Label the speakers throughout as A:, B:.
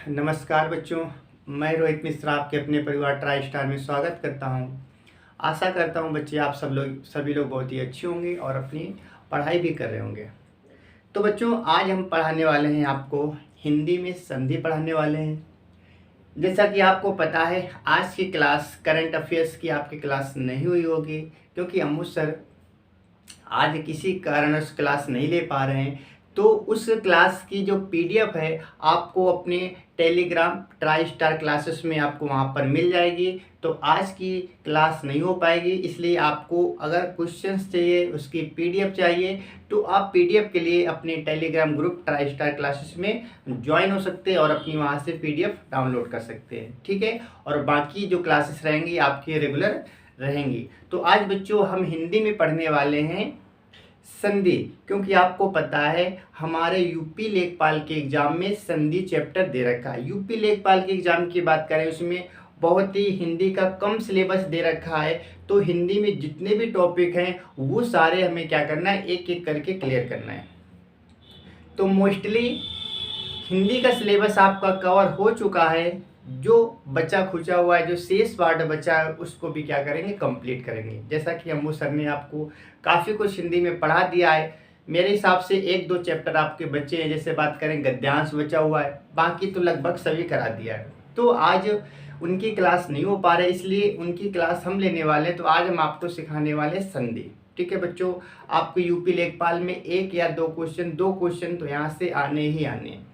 A: नमस्कार बच्चों, मैं रोहित मिश्रा आपके अपने परिवार ट्राई स्टार में स्वागत करता हूं। आशा करता हूं बच्चे आप सभी लोग बहुत ही अच्छे होंगे और अपनी पढ़ाई भी कर रहे होंगे। तो बच्चों, आज हम पढ़ाने वाले हैं आपको हिंदी में संधि पढ़ाने वाले हैं। जैसा कि आपको पता है, आज की क्लास करंट अफेयर्स की आपकी क्लास नहीं हुई होगी क्योंकि अम्मू सर आज किसी कारणवश क्लास नहीं ले पा रहे हैं। तो उस क्लास की जो पीडीएफ है आपको अपने टेलीग्राम ट्राई स्टार क्लासेस में आपको वहाँ पर मिल जाएगी। तो आज की क्लास नहीं हो पाएगी, इसलिए आपको अगर क्वेश्चंस चाहिए, उसकी पीडीएफ चाहिए, तो आप पीडीएफ के लिए अपने Telegram group try star classes में ज्वाइन हो सकते हैं और अपनी वहाँ से पीडीएफ डाउनलोड कर सकते हैं। ठीक है, और बाकी जो क्लासेस रहेंगी आपकी रेगुलर रहेंगी। तो आज बच्चों हम हिंदी में पढ़ने वाले हैं संधि, क्योंकि आपको पता है हमारे यूपी लेखपाल के एग्जाम में संधि चैप्टर दे रखा है। यूपी लेखपाल के एग्जाम की बात करें, उसमें बहुत ही हिंदी का कम सिलेबस दे रखा है। तो हिंदी में जितने भी टॉपिक हैं वो सारे हमें क्या करना है, एक एक करके क्लियर करना है। तो मोस्टली हिंदी का सिलेबस आपका कवर हो चुका है। जो बचा खुचा हुआ है, जो शेष पार्ट बचा है, उसको भी क्या करेंगे, कंप्लीट करेंगे। जैसा कि अम्मू सर ने आपको काफ़ी कुछ हिंदी में पढ़ा दिया है। मेरे हिसाब से एक दो चैप्टर आपके बच्चे हैं, जैसे बात करें गद्यांश बचा हुआ है, बाकी तो लगभग सभी करा दिया है। तो आज उनकी क्लास नहीं हो पा रही, इसलिए उनकी क्लास हम लेने वाले हैं। तो आज हम आपको सिखाने वाले संधि। ठीक है बच्चों, आपको यूपी लेखपाल में एक या दो क्वेश्चन तो यहाँ से आने ही आने हैं।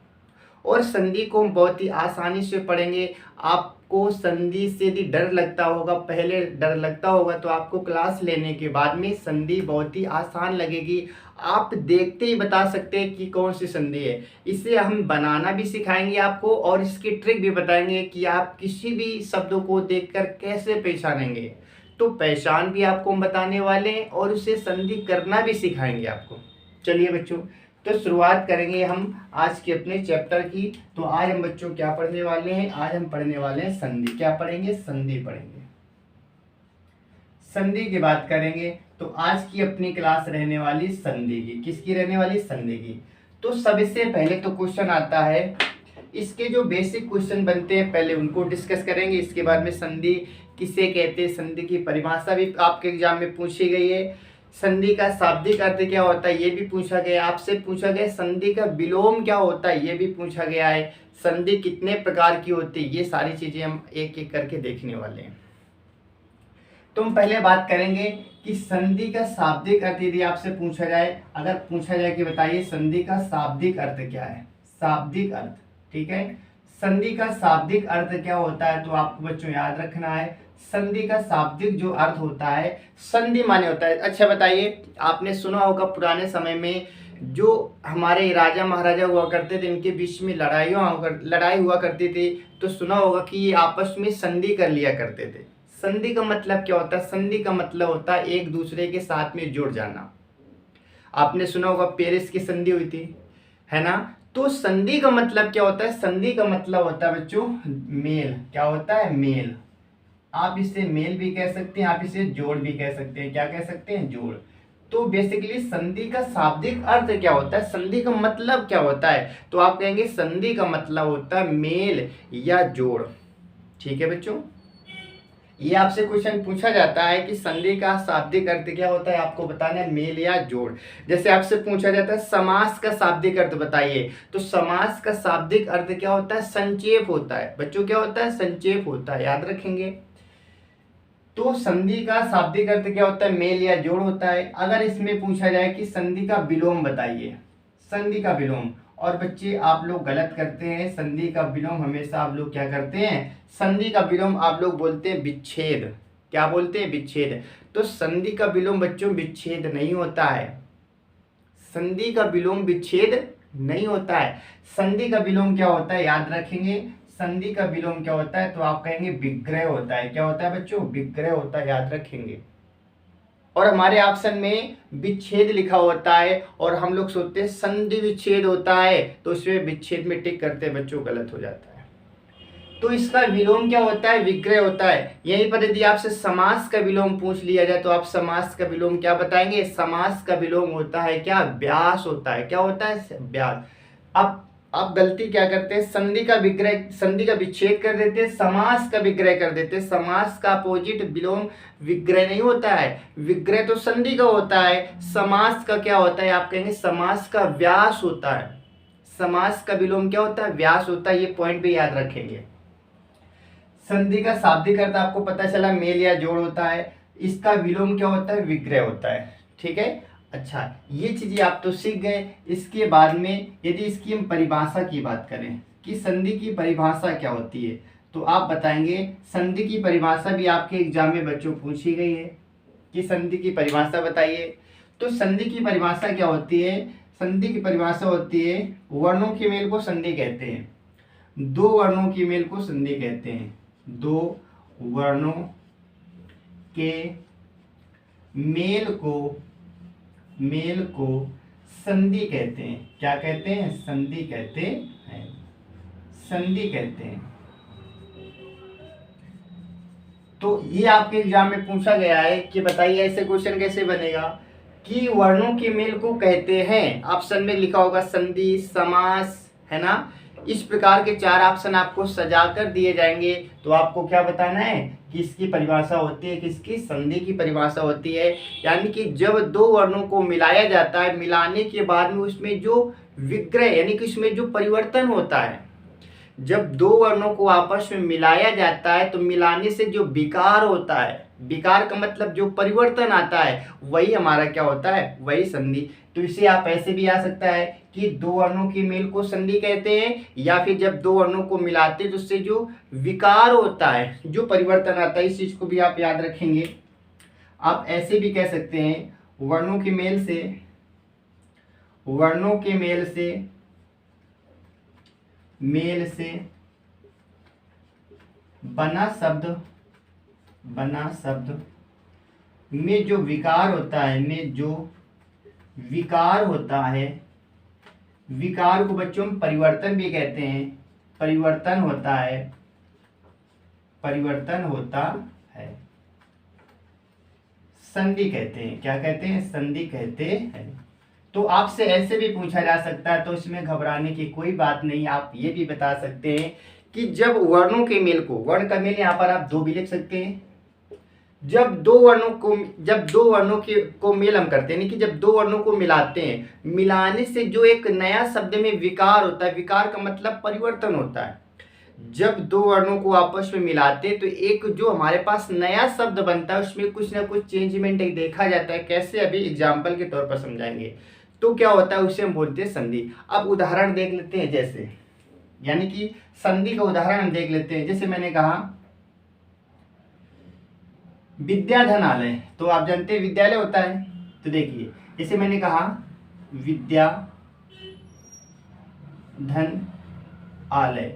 A: और संधि को हम बहुत ही आसानी से पढ़ेंगे। आपको संधि से यदि डर लगता होगा, पहले डर लगता होगा, तो आपको क्लास लेने के बाद में संधि बहुत ही आसान लगेगी। आप देखते ही बता सकते हैं कि कौन सी संधि है। इसे हम बनाना भी सिखाएंगे आपको और इसकी ट्रिक भी बताएंगे कि आप किसी भी शब्दों को देखकर कैसे पहचानेंगे। तो पहचान भी आपको हम बताने वाले हैं और उसे संधि करना भी सिखाएंगे आपको। चलिए बच्चों, तो शुरुआत करेंगे हम आज के अपने चैप्टर की। तो आज हम बच्चों क्या पढ़ने वाले हैं, आज हम पढ़ने वाले हैं संधि। क्या पढ़ेंगे, संधि पढ़ेंगे। संधि की बात करेंगे तो आज की अपनी क्लास रहने वाली संधि की। किसकी रहने वाली, संधि की। तो सबसे पहले तो क्वेश्चन आता है, इसके जो बेसिक क्वेश्चन बनते हैं पहले उनको डिस्कस करेंगे। इसके बाद में संधि किसे कहते हैं, संधि की परिभाषा भी आपके एग्जाम में पूछी गई है। संधि का शाब्दिक अर्थ क्या होता है ये भी पूछा गया, आपसे पूछा गया संधि का विलोम क्या होता है ये भी पूछा गया है। संधि कितने प्रकार की होती है, ये सारी चीजें हम एक एक करके देखने वाले हैं। तो हम पहले बात करेंगे कि संधि का शाब्दिक अर्थ यदि आपसे पूछा जाए, अगर पूछा जाए कि बताइए संधि का शाब्दिक अर्थ क्या है, शाब्दिक अर्थ। ठीक है, संधि का शाब्दिक अर्थ क्या होता है, तो आपको बच्चों याद रखना है संधि का शाब्दिक जो अर्थ होता है, संधि माने होता है। अच्छा बताइए, आपने सुना होगा पुराने समय में जो हमारे राजा महाराजा हुआ करते थे, इनके बीच में लड़ाई हुआ करती थी, तो सुना होगा कि ये आपस में संधि कर लिया करते थे। संधि का मतलब क्या होता है, संधि का मतलब होता है एक दूसरे के साथ में जुड़ जाना। आपने सुना होगा पेरिस की संधि हुई थी, है ना। तो संधि का मतलब क्या होता है, संधि का मतलब होता है बच्चों मेल। क्या होता है, मेल। आप इसे मेल भी कह सकते हैं, आप इसे जोड़ भी कह सकते हैं। क्या कह सकते हैं, जोड़। तो बेसिकली संधि का शाब्दिक अर्थ क्या होता है, संधि का मतलब क्या होता है, तो आप कहेंगे संधि का मतलब होता है मेल या जोड़। ठीक है बच्चों, ये आपसे क्वेश्चन पूछा जाता है कि संधि का शाब्दिक अर्थ क्या होता है, आपको बताना है मेल या जोड़। जैसे आपसे पूछा जाता है समास का शाब्दिक अर्थ बताइए, तो समास का शाब्दिक अर्थ क्या होता है, संक्षेप होता है। बच्चों क्या होता है, संक्षेप होता है, याद रखेंगे। तो संधि का शाब्दिक अर्थ क्या होता है, मेल या जोड़ होता है। अगर इसमें पूछा जाए कि संधि का विलोम बताइए, संधि का विलोम, और बच्चे आप लोग गलत करते हैं। संधि का विलोम हमेशा आप लोग क्या करते हैं, संधि का विलोम आप लोग बोलते हैं विच्छेद। क्या बोलते हैं, विच्छेद। तो संधि का विलोम बच्चों विच्छेद नहीं होता है, संधि का विलोम विच्छेद नहीं होता है। संधि का विलोम क्या होता है, याद रखेंगे। संधि का विलोम क्या होता है, तो आप कहेंगे विग्रह होता है। क्या होता है बच्चों, विग्रह होता है, याद रखेंगे। और हमारे ऑप्शन में विच्छेद लिखा होता है और हम लोग सोचते हैं संधि विच्छेद होता है, तो उसमें विच्छेद में टिक करते हैं बच्चों, गलत हो जाता है। तो इसका विलोम क्या होता है, विग्रह होता है। यहीं पर यदि आपसे समास का विलोम पूछ लिया जाए तो आप समास का विलोम क्या बताएंगे, समास का विलोम होता है क्या, व्यास होता है। क्या होता है, व्यास। अब आप गलती क्या करते हैं, संधि का विच्छेद कर देते हैं, समास का विग्रह कर देते हैं। समास का अपोजिट विलोम विग्रह नहीं होता है, विग्रह तो संधि का होता है, समास का क्या होता है, आप कहेंगे समास का व्यास होता है। समास का विलोम क्या होता है, व्यास होता है। ये पॉइंट भी याद रखेंगे। संधि का शाब्दिक अर्थ आपको पता चला, मेल या जोड़ होता है। इसका विलोम क्या होता है, विग्रह होता है। ठीक है, अच्छा, ये चीजें आप तो सीख गए। इसके बाद में यदि इसकी हम परिभाषा की बात करें कि संधि की परिभाषा क्या होती है, तो आप बताएंगे। संधि की परिभाषा भी आपके एग्जाम में बच्चों पूछी गई है कि संधि की परिभाषा बताइए। तो संधि की परिभाषा क्या होती है, संधि की परिभाषा होती है वर्णों के मेल को संधि कहते हैं। दो वर्णों के मेल को संधि कहते हैं। दो वर्णों के मेल को संधि कहते हैं। क्या कहते हैं, संधि कहते हैं, संधि कहते हैं। तो ये आपके एग्जाम में पूछा गया है कि बताइए ऐसे क्वेश्चन कैसे बनेगा कि वर्णों के मेल को कहते हैं। ऑप्शन में लिखा होगा संधि, समास, है ना। इस प्रकार के 4 ऑप्शन आपको सजाकर दिए जाएंगे। तो आपको क्या बताना है कि इसकी परिभाषा होती है, किसकी, संधि की परिभाषा होती है। यानी कि जब दो वर्णों को मिलाया जाता है, मिलाने के बाद में उसमें जो विग्रह यानी कि उसमें जो परिवर्तन होता है, जब दो वर्णों को आपस में मिलाया जाता है तो मिलाने से जो विकार होता है, विकार का मतलब जो परिवर्तन आता है, वही हमारा क्या होता है, वही संधि। तो इसे आप ऐसे भी आ सकता है कि दो वर्णों के मेल को संधि कहते हैं, या फिर जब दो वर्णों को मिलाते हैं तो उससे जो विकार होता है, जो परिवर्तन आता है, इस चीज को भी आप याद रखेंगे। आप ऐसे भी कह सकते हैं वर्णों के मेल से बना शब्द में जो विकार होता है, विकार को बच्चों हम परिवर्तन भी कहते हैं। परिवर्तन होता है, संधि कहते हैं। क्या कहते हैं, संधि कहते हैं। तो आपसे ऐसे भी पूछा जा सकता है, तो इसमें घबराने की कोई बात नहीं। आप ये भी बता सकते हैं कि जब वर्णों के मेल को, वर्ण का मेल यहाँ पर आप 2 भी लिख सकते हैं। जब दो वर्णों को मेल हम करते हैं, यानी कि जब दो वर्णों को मिलाते हैं, मिलाने से जो एक नया शब्द में विकार होता है, विकार का मतलब परिवर्तन होता है। जब दो वर्णों को आपस में मिलाते हैं तो एक जो हमारे पास नया शब्द बनता है, उसमें कुछ ना कुछ चेंजमेंट देखा जाता है। कैसे, अभी एग्जाम्पल के तौर पर समझाएंगे। तो क्या होता है, उसे हम बोलते हैं संधि। अब उदाहरण देख लेते हैं, जैसे यानी कि संधि का उदाहरण हम देख लेते हैं। जैसे मैंने कहा विद्याधनालय, तो आप जानते हैं विद्यालय होता है। तो देखिए, जैसे मैंने कहा विद्याधन आलय,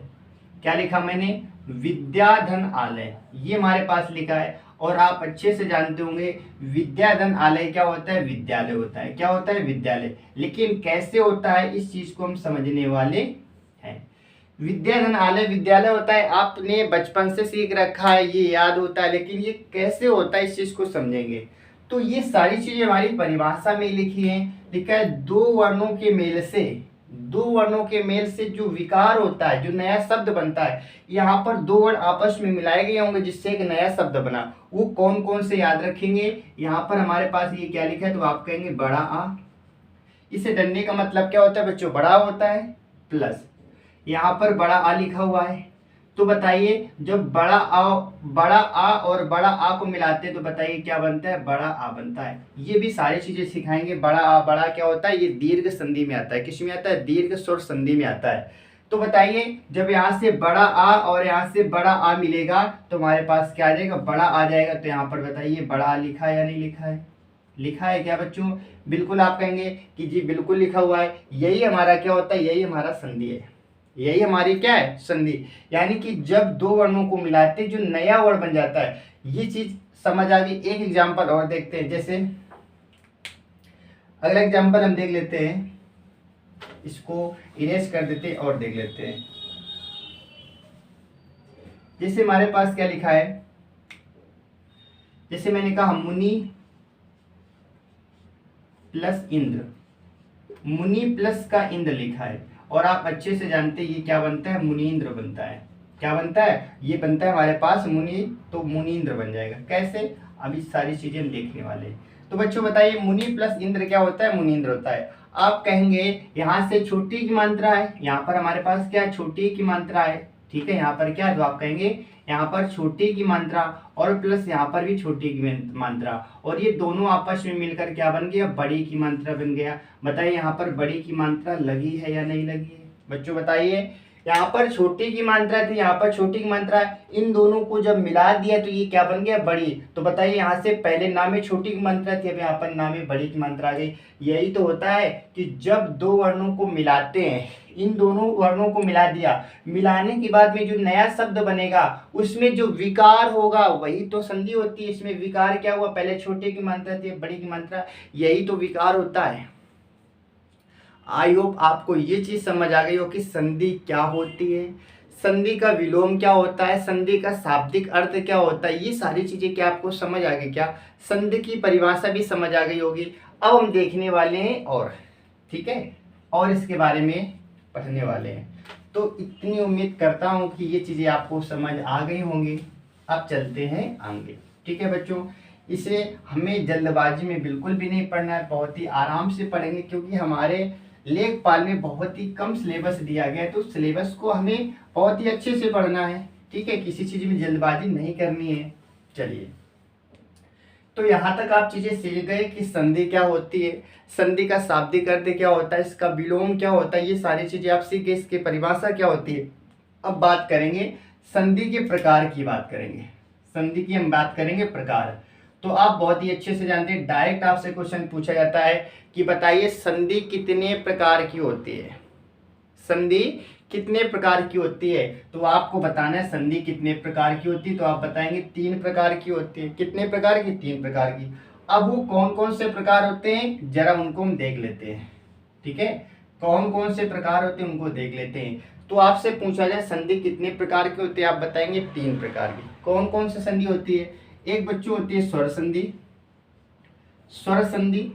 A: क्या लिखा मैंने, विद्याधन आलय, ये हमारे पास लिखा है। और आप अच्छे से जानते होंगे विद्याधन आलय क्या होता है, विद्यालय होता है। क्या होता है, विद्यालय। लेकिन कैसे होता है, इस चीज को हम समझने वाले हैं। विद्याधन आलय विद्यालय होता है, आपने बचपन से सीख रखा है, ये याद होता है, लेकिन ये कैसे होता है इस चीज को समझेंगे। तो ये सारी चीजें हमारी परिभाषा में लिखी है। लिखा है दो वर्णों के मेल से जो विकार होता है, जो नया शब्द बनता है, यहाँ पर दो वर्ण आपस में मिलाए गए होंगे जिससे एक नया शब्द बना। वो कौन कौन से याद रखेंगे, यहाँ पर हमारे पास ये क्या लिखा है, तो आप कहेंगे बड़ा आ। इसे डंडे का मतलब क्या होता है बच्चों, बड़ा होता है, प्लस यहाँ पर बड़ा आ लिखा हुआ है। तो बताइए, जब बड़ा आ और बड़ा आ को मिलाते हैं तो बताइए क्या बनता है, बड़ा आ बनता है। ये भी सारी चीजें सिखाएंगे। बड़ा आ, बड़ा क्या होता है, ये दीर्घ संधि में आता है। किस में आता है, दीर्घ स्वर संधि में आता है। तो बताइए, जब यहाँ से बड़ा आ और यहाँ से बड़ा आ मिलेगा तो हमारे पास क्या आ जाएगा, बड़ा आ जाएगा। तो यहाँ पर बताइए बड़ा आ लिखा है या नहीं लिखा है, लिखा है क्या बच्चों, बिल्कुल आप कहेंगे कि जी बिल्कुल लिखा हुआ है। यही हमारा क्या होता है, यही हमारा संधि है, यही हमारी क्या है, संधि। यानी कि जब दो वर्णों को मिलाते जो नया वर्ण बन जाता है, ये चीज समझ आ गई। एक एग्जांपल और देखते हैं, जैसे अगला एग्जांपल हम देख लेते हैं, इसको इरेज कर देते हैं और देख लेते हैं। जैसे हमारे पास क्या लिखा है, जैसे मैंने कहा मुनि प्लस इंद्र, मुनि प्लस का इंद्र लिखा है और आप अच्छे से जानते हैं ये क्या बनता है, मुनींद्र बनता है। क्या बनता है, ये बनता है हमारे पास मुनि, तो मुनींद्र बन जाएगा। कैसे, अभी सारी चीजें हम देखने वाले हैं। तो बच्चों बताइए मुनि प्लस इंद्र क्या होता है, मुनींद्र होता है। आप कहेंगे यहाँ से छोटी की मात्रा है, यहाँ पर हमारे पास क्या छोटी की मात्रा है, ठीक है, यहाँ पर क्या है, तो आप कहेंगे यहाँ पर छोटी की मात्रा और प्लस यहाँ पर भी छोटी की मात्रा, और ये दोनों आपस में मिलकर क्या बन गया, बड़ी की मात्रा बन गया। बताइए यहाँ पर बड़ी की मात्रा लगी है या नहीं लगी है, बच्चों बताइए। यहाँ पर छोटी की मात्रा थी, यहाँ पर छोटी की मात्रा, इन दोनों को जब मिला दिया तो ये क्या बन गया, बड़ी। तो बताइए यहाँ से पहले नाम में छोटी की मात्रा थी, अब यहाँ पर नाम में बड़ी की मात्रा आ गई। यही तो होता है कि जब दो वर्णों को मिलाते हैं, इन दोनों वर्णों को मिला दिया, मिलाने के बाद में जो नया शब्द बनेगा उसमें जो विकार होगा वही तो संधि होती है। इसमें विकार क्या हुआ, पहले छोटे की मात्रा थी बड़ी की मात्रा, यही तो विकार होता है। आई होप आपको ये चीज समझ आ गई हो कि संधि क्या होती है, संधि का विलोम क्या होता है, संधि का शाब्दिक अर्थ क्या होता है, ये सारी चीजें क्या आपको समझ आ गई क्या, संधि की परिभाषा भी समझ आ गई होगी। अब हम देखने वाले हैं और, ठीक है, और इसके बारे में पढ़ने वाले हैं। तो इतनी उम्मीद करता हूँ कि ये चीजें आपको समझ आ गई होंगी। अब चलते हैं आगे, ठीक है बच्चों। इसे हमें जल्दबाजी में बिल्कुल भी नहीं पढ़ना है, बहुत ही आराम से पढ़ेंगे, क्योंकि हमारे लेखपाल में बहुत ही कम सिलेबस दिया गया है, तो सिलेबस को हमें बहुत ही अच्छे से पढ़ना है, ठीक है, किसी चीज में जल्दबाजी नहीं करनी है। चलिए, तो यहाँ तक आप चीजें सीख गए कि संधि क्या होती है, संधि का शाब्दिक अर्थ क्या होता है, इसका विलोम क्या होता है, ये सारी चीजें आप सीख गए, इसकी परिभाषा क्या होती है। अब बात करेंगे संधि के प्रकार की, बात करेंगे संधि की, हम बात करेंगे प्रकार। तो आप बहुत ही अच्छे से जानते हैं, डायरेक्ट आपसे क्वेश्चन पूछा जाता है कि बताइए संधि कितने प्रकार की होती है, संधि कितने प्रकार की होती है। तो आपको बताना है संधि कितने प्रकार की होती है, तो आप बताएंगे 3 प्रकार की होती है। कितने प्रकार की, 3 प्रकार की। अब वो कौन कौन से प्रकार होते हैं जरा उनको हम देख लेते हैं, ठीक है, कौन कौन से प्रकार होते हैं उनको देख लेते हैं। तो आपसे पूछा जाए संधि कितने प्रकार की होती है, आप बताएंगे 3 प्रकार की। कौन कौन सी संधि होती है, एक बच्चों होती है स्वर संधि, स्वर संधि,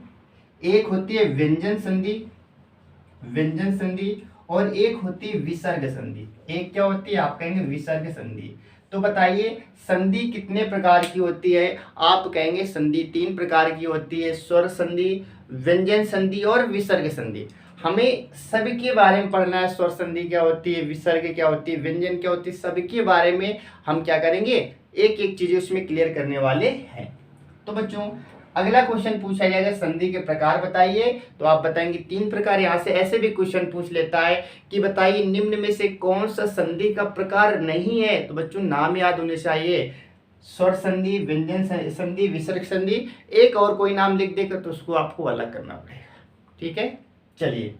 A: एक होती है व्यंजन संधि, व्यंजन संधि, और एक होती है विसर्ग संधि। एक क्या होती है, आप कहेंगे विसर्ग संधि। तो बताइए संधि कितने प्रकार की होती है, आप कहेंगे संधि 3 प्रकार की होती है, स्वर संधि, व्यंजन संधि और विसर्ग संधि। हमें सभी के बारे में पढ़ना है, स्वर संधि क्या होती है, विसर्ग क्या होती है, व्यंजन क्या होती है, सभी के बारे में हम क्या करेंगे, एक एक चीजें उसमें क्लियर करने वाले हैं। तो बच्चों अगला क्वेश्चन पूछा जाएगा संधि के प्रकार बताइए, तो आप बताएंगे 3 प्रकार। यहाँ से ऐसे भी क्वेश्चन पूछ लेता है कि बताइए निम्न में से कौन सा संधि का प्रकार नहीं है, तो बच्चों नाम याद होने चाहिए, स्वर संधि, व्यंजन संधि, विसर्ग संधि। एक और कोई नाम लिख देकर तो उसको आपको अलग करना पड़ेगा, ठीक है। चलिए,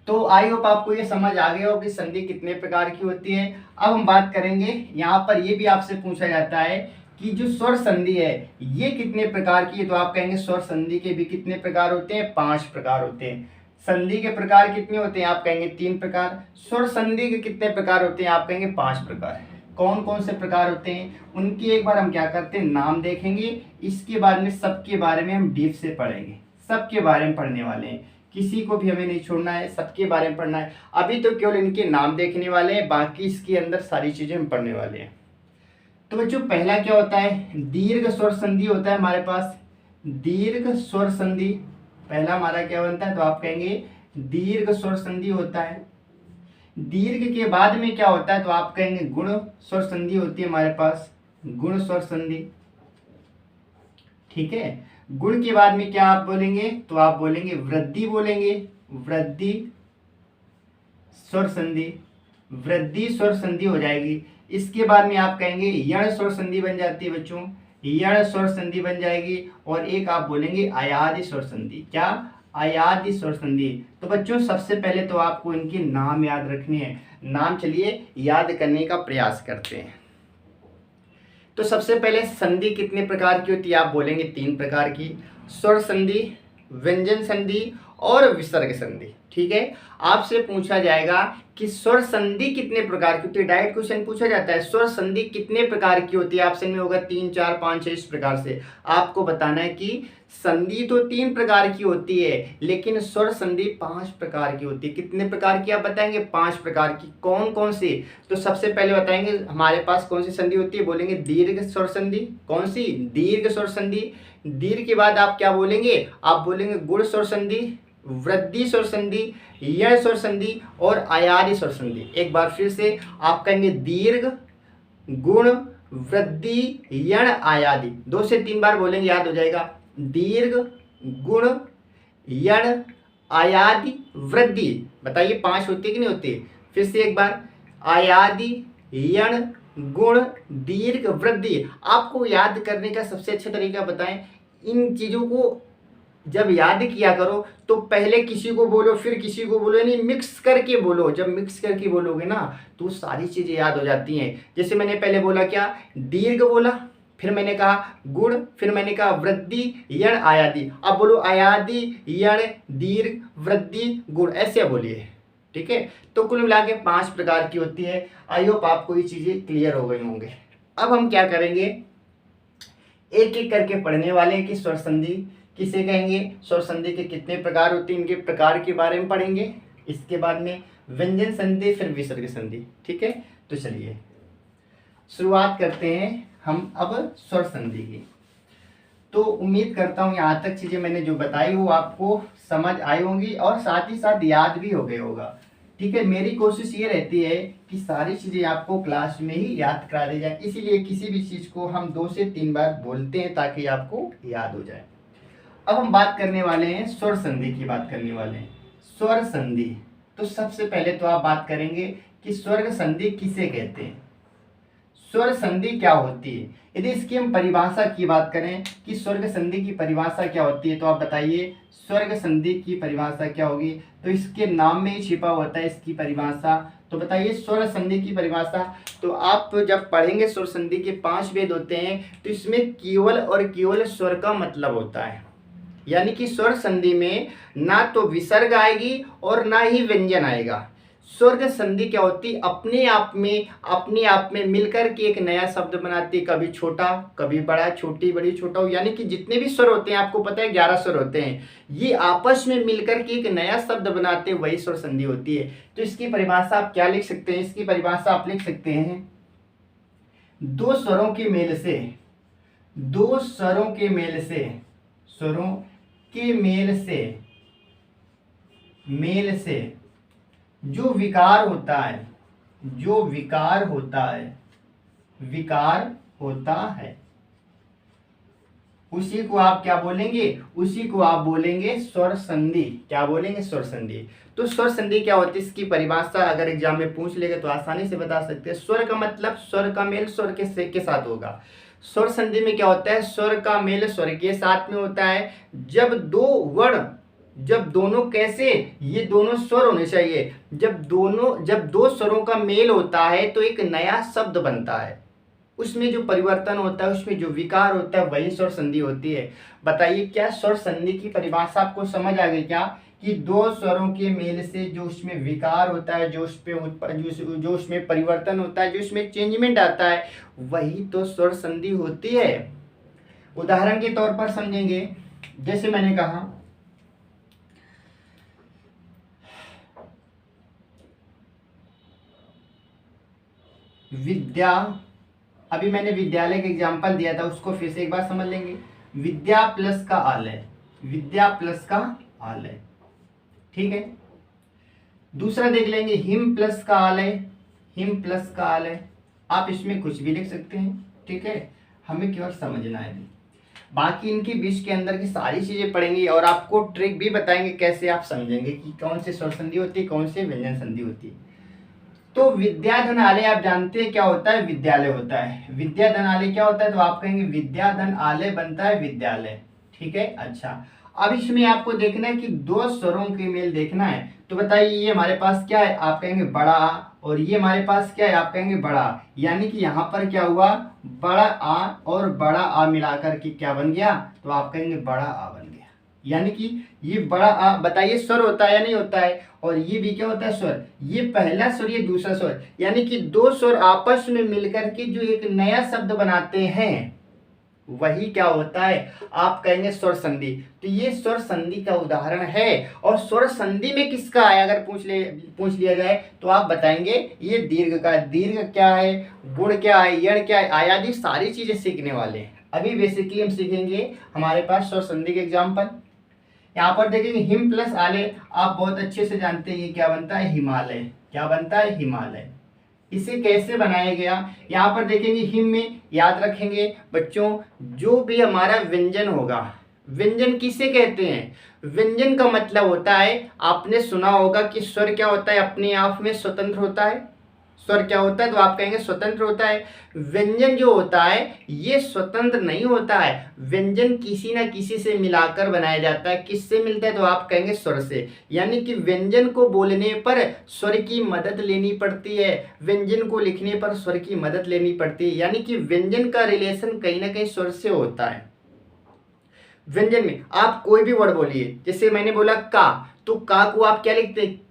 A: तो आई होप आपको ये समझ आ गया हो कि संधि कितने प्रकार की होती है। अब हम बात करेंगे, यहाँ पर ये भी आपसे पूछा जाता है कि जो स्वर संधि है ये कितने प्रकार की है, तो आप कहेंगे स्वर संधि के भी कितने प्रकार होते हैं, 5 प्रकार होते हैं। संधि के प्रकार कितने होते हैं, आप कहेंगे 3 प्रकार। स्वर संधि के कितने प्रकार होते हैं, आप कहेंगे 5 प्रकार। कौन कौन से प्रकार होते हैं उनकी एक बार हम क्या करते हैं, नाम देखेंगे, इसके बाद में सबके बारे में हम डीप से पढ़ेंगे, सबके बारे में पढ़ने वाले हैं, किसी को भी हमें नहीं छोड़ना है, सबके बारे में पढ़ना है। अभी तो केवल इनके नाम देखने वाले हैं, बाकी इसके अंदर सारी चीजें हम पढ़ने वाले हैं। तो बच्चों पहला क्या होता है, दीर्घ स्वर संधि होता है हमारे पास, दीर्घ स्वर संधि पहला हमारा क्या बनता है, तो आप कहेंगे दीर्घ स्वर संधि होता है। दीर्घ के बाद में क्या होता है, तो आप कहेंगे गुण स्वर संधि होती है हमारे पास, गुण स्वर संधि, ठीक है। गुण के बाद में क्या आप बोलेंगे, तो आप बोलेंगे वृद्धि, बोलेंगे वृद्धि स्वर संधि, वृद्धि स्वर संधि हो जाएगी। इसके बाद में आप कहेंगे यण स्वर संधि बन जाती है बच्चों, यण स्वर संधि बन जाएगी। और एक आप बोलेंगे अयादि स्वर संधि, क्या, अयादि स्वर संधि। तो बच्चों सबसे पहले तो आपको इनके नाम याद रखने हैं, नाम चलिए याद करने का प्रयास करते हैं। तो सबसे पहले संधि कितने प्रकार की होती है, आप बोलेंगे 3 प्रकार की, स्वर संधि, व्यंजन संधि और विसर्ग संधि, ठीक है। आपसे पूछा जाएगा कि स्वर संधि कितने प्रकार की होती है, डायरेक्ट क्वेश्चन पूछा जाता है स्वर संधि कितने प्रकार की होती है, ऑप्शन में होगा 3, 4, 5, 6 इस प्रकार से। आपको बताना है कि संधि तो 3 प्रकार की होती है, लेकिन स्वर संधि 5 प्रकार की होती है। कितने प्रकार की आप बताएंगे? 5 प्रकार की। कौन कौन सी? तो सबसे पहले बताएंगे हमारे पास कौन सी संधि होती है, बोलेंगे दीर्घ स्वर संधि। कौन सी? दीर्घ स्वर संधि। दीर्घ के बाद आप क्या बोलेंगे? आप बोलेंगे गुण स्वर संधि, वृद्धि स्वर संधि, यण स्वर संधि और आयादी स्वर संधि। एक बार फिर से आप कहेंगे दीर्घ, गुण, वृद्धि, यण, आयादी। 2 से 3 बार बोलेंगे, याद हो जाएगा। दीर्घ, गुण, यण, आयादी, वृद्धि। बताइए 5 होती है कि नहीं होती? फिर से एक बार, आयादी, यण, गुण, दीर्घ, वृद्धि। आपको याद करने का सबसे अच्छा तरीका बताएं। इन चीजों को जब याद किया करो तो पहले किसी को बोलो फिर किसी को बोलो, यानी मिक्स करके बोलो। जब मिक्स करके बोलोगे ना तो सारी चीजें याद हो जाती हैं। जैसे मैंने पहले बोला क्या? दीर्घ बोला, फिर मैंने कहा गुण, फिर मैंने कहा वृद्धि, यण, आयादी। अब बोलो आयादी, यण, दीर्घ, वृद्धि, गुण, ऐसे बोलिए। ठीक है, तो कुल मिला के 5 प्रकार की होती है। आई होप आपको ये चीजें क्लियर हो गई होंगे। अब हम क्या करेंगे, एक एक करके पढ़ने वाले हैं कि स्वर संधि किसे कहेंगे, स्वर संधि के कितने प्रकार होते हैं, इनके प्रकार के बारे में पढ़ेंगे। इसके बाद में व्यंजन संधि, फिर विसर्ग संधि। ठीक है, तो चलिए शुरुआत करते हैं हम अब स्वर संधि की। तो उम्मीद करता हूँ यहाँ तक चीजें मैंने जो बताई वो आपको समझ आई होंगी और साथ ही साथ याद भी हो गए होगा। ठीक है, मेरी कोशिश ये रहती है कि सारी चीजें आपको क्लास में ही याद करा दी जाए, इसीलिए किसी भी चीज को हम 2 से 3 बार बोलते हैं ताकि आपको याद हो जाए। अब हम बात करने वाले हैं स्वर संधि की, बात करने वाले हैं स्वर संधि। तो सबसे पहले तो आप बात करेंगे कि स्वर्ग संधि किसे कहते हैं, स्वर संधि क्या होती है। यदि इसकी हम परिभाषा की बात करें कि स्वर्ग संधि की परिभाषा क्या होती है, तो आप बताइए स्वर्ग संधि की परिभाषा क्या होगी। तो इसके नाम में ही छिपा होता है इसकी परिभाषा। तो बताइए स्वर संधि की परिभाषा। तो आप जब पढ़ेंगे स्वर संधि के 5 भेद होते हैं, तो इसमें केवल और केवल स्वर का मतलब होता है। यानी कि स्वर संधि में ना तो विसर्ग आएगी और ना ही व्यंजन आएगा। स्वर्ग संधि क्या होती है, अपने आप में मिलकर के एक नया शब्द बनाती है। कभी छोटा कभी बड़ा, छोटी बड़ी छोटा, यानी कि जितने भी स्वर होते हैं आपको पता है 11 स्वर होते हैं, ये आपस में मिलकर के एक नया शब्द बनाते हैं, वही स्वर संधि होती है। तो इसकी परिभाषा आप क्या लिख सकते हैं, इसकी परिभाषा आप लिख सकते हैं 2 स्वरों के मेल से, 2 स्वरों के मेल से, स्वरों के मेल से जो विकार होता है, जो विकार होता है उसी को आप क्या बोलेंगे, उसी को आप बोलेंगे स्वर संधि। क्या बोलेंगे? स्वर संधि। तो स्वर संधि क्या होती है, इसकी परिभाषा अगर एग्जाम में पूछ लेगा तो आसानी से बता सकते हैं। स्वर का मतलब स्वर का मेल स्वर के साथ होगा। स्वर संधि में क्या होता है, स्वर का मेल स्वर के साथ में होता है। जब 2 वर्ण, जब दोनों कैसे, ये दोनों स्वर होने चाहिए, जब 2 स्वरों का मेल होता है तो एक नया शब्द बनता है। उसमें जो परिवर्तन होता है, उसमें जो विकार होता है, वही स्वर संधि होती है। बताइए क्या स्वर संधि की परिभाषा आपको समझ आ गई क्या, कि 2 स्वरों के मेल से जो उसमें विकार होता है, जो उसमें परिवर्तन होता है, जो उसमें चेंजमेंट आता है, वही तो स्वर संधि होती है। उदाहरण के तौर पर समझेंगे, जैसे मैंने कहा विद्या, अभी मैंने विद्यालय का एग्जाम्पल दिया था, उसको फिर से एक बार समझ लेंगे। विद्या प्लस का आलय, विद्या प्लस का आलय। ठीक है, दूसरा देख लेंगे हिम प्लस का आलय, हिम प्लस का आलय। आप इसमें कुछ भी लिख सकते हैं। ठीक है, हमें केवल समझना है। बाकी इनके बीच के अंदर की सारी चीजें पढ़ेंगे और आपको ट्रिक भी बताएंगे कैसे आप समझेंगे कि कौन से स्वर संधि होती है, कौन से व्यंजन संधि होती है। तो विद्याधन आलय आप जानते हैं क्या होता है, विद्यालय होता है। विद्याधन आलय क्या होता है, तो आप कहेंगे विद्याधन आलय बनता है विद्यालय। ठीक है, अच्छा अब इसमें आपको देखना है कि 2 स्वरों के मेल देखना है। तो बताइए ये हमारे पास क्या है, आप कहेंगे बड़ा आ, और ये हमारे पास क्या है, आप कहेंगे बड़ा आ। यानी कि यहाँ पर क्या हुआ, बड़ा आ और बड़ा आ मिलाकर के क्या बन गया, तो आप कहेंगे बड़ा आ बन गया। यानी कि ये बड़ा आ, बताइए स्वर होता है या नहीं होता है, और ये भी क्या होता है, स्वर। ये पहला स्वर, ये दूसरा स्वर, यानी कि 2 स्वर आपस में मिलकर के जो एक नया शब्द बनाते हैं, वही क्या होता है, आप कहेंगे स्वर संधि। तो ये स्वर संधि का उदाहरण है। और स्वर संधि में किसका आया अगर पूछ लिया जाए तो आप बताएंगे ये दीर्घ का। दीर्घ क्या है, गुण क्या है, यण क्या है, आदि सारी चीजें सीखने वाले हैं। अभी बेसिकली हम सीखेंगे हमारे पास स्वर संधि के एग्जाम्पल। यहाँ पर देखेंगे हिम प्लस आले, आप बहुत अच्छे से जानते हैं ये क्या बनता है, हिमालय। क्या बनता है, हिमालय। इसे कैसे बनाया गया, यहाँ पर देखेंगे हिम में याद रखेंगे बच्चों, जो भी हमारा व्यंजन होगा, व्यंजन किसे कहते हैं, व्यंजन का मतलब होता है, आपने सुना होगा कि स्वर क्या होता है, अपने आप में स्वतंत्र होता है। स्वर क्या होता है, तो आप कहेंगे स्वतंत्र होता है। व्यंजन जो होता है ये स्वतंत्र नहीं होता है, व्यंजन किसी ना किसी से मिलाकर बनाया जाता है। किससे मिलता है, तो आप कहेंगे स्वर से। यानी कि व्यंजन को बोलने पर स्वर की मदद लेनी पड़ती है, व्यंजन को लिखने पर स्वर की मदद लेनी पड़ती है। यानी कि व्यंजन का रिलेशन कहीं ना कहीं स्वर से होता है। व्यंजन में आप कोई भी वर्ड बोलिए, जैसे मैंने बोला का, तो का को आप क्या लिखते हैं,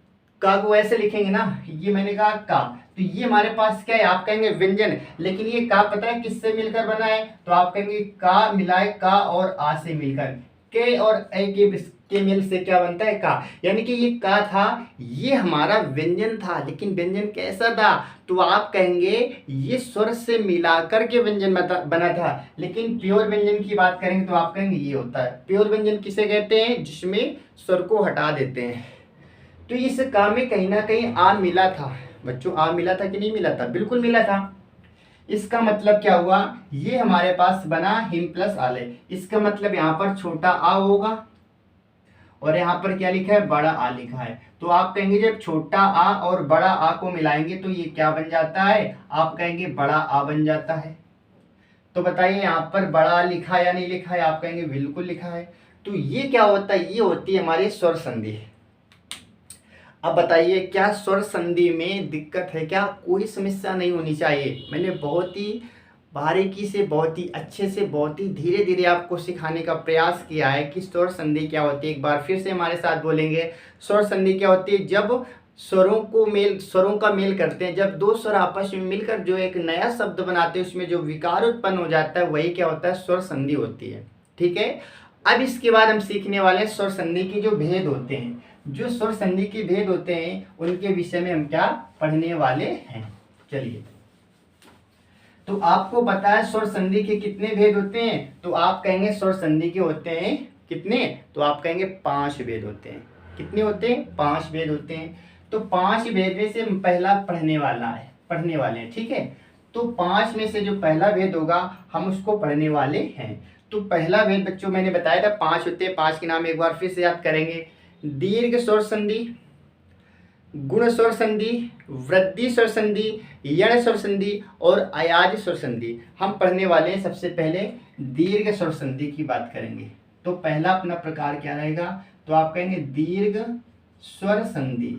A: का को ऐसे लिखेंगे ना, ये मैंने कहा का, तो ये हमारे पास क्या है, आप कहेंगे व्यंजन। लेकिन ये का पता है किससे मिलकर बना है, तो आप कहेंगे का मिलाए का और आ से मिलकर, के और ए के मेल से क्या बनता है, का। यानी कि ये का था, ये हमारा व्यंजन था। लेकिन व्यंजन कैसा था, तो आप कहेंगे ये स्वर से मिलाकर के व्यंजन बना था। लेकिन प्योर व्यंजन की बात करेंगे तो आप कहेंगे ये होता है। प्योर व्यंजन किसे कहते हैं, जिसमें स्वर को हटा देते हैं। तो इस का में कहीं ना कहीं आ मिला था बच्चों, आ मिला था कि नहीं मिला था, बिल्कुल मिला था। इसका मतलब क्या हुआ, ये हमारे पास बना हिम प्लस आले। इसका मतलब यहाँ पर छोटा आ होगा और यहाँ पर क्या लिखा है, बड़ा आ लिखा है। तो आप कहेंगे जब छोटा आ और बड़ा आ को मिलाएंगे तो ये क्या बन जाता है, आप कहेंगे बड़ा आ बन जाता है। तो बताइए यहाँ पर बड़ा लिखा या नहीं लिखा है, आप कहेंगे बिल्कुल लिखा है। तो ये क्या होता है, ये होती है हमारी स्वर संधि। अब बताइए क्या स्वर संधि में दिक्कत है क्या, कोई समस्या नहीं होनी चाहिए। मैंने बहुत ही बारीकी से, बहुत ही अच्छे से, बहुत ही धीरे धीरे आपको सिखाने का प्रयास किया है कि स्वर संधि क्या होती है। एक बार फिर से हमारे साथ बोलेंगे, स्वर संधि क्या होती है, जब स्वरों का मेल करते हैं, जब दो स्वर आपस में मिलकर जो एक नया शब्द बनाते हैं, उसमें जो विकार उत्पन्न हो जाता है वही क्या होता है, स्वर संधि होती है। ठीक है। अब इसके बाद हम सीखने वाले हैं स्वर संधि के जो भेद होते हैं। जो स्वर संधि के भेद होते हैं उनके विषय में हम क्या पढ़ने वाले हैं। चलिए, तो आपको पता है स्वर संधि के कितने भेद होते हैं, तो आप कहेंगे स्वर संधि के होते हैं कितने, तो आप कहेंगे 5 भेद होते हैं। कितने होते हैं, 5 भेद होते हैं। तो 5 भेद में से पहला पढ़ने वाले हैं। ठीक है। तो 5 में से जो पहला भेद होगा हम उसको पढ़ने वाले हैं। तो पहला भेद बच्चों मैंने बताया था 5 होते हैं। 5 के नाम एक बार फिर से याद करेंगे, दीर्घ स्वर संधि, गुण स्वर संधि, वृद्धि स्वर संधि, यण स्वर संधि और अयाज स्वर संधि। हम पढ़ने वाले हैं सबसे पहले दीर्घ स्वर संधि की बात करेंगे। तो पहला अपना प्रकार क्या रहेगा, तो आप कहेंगे दीर्घ स्वर संधि।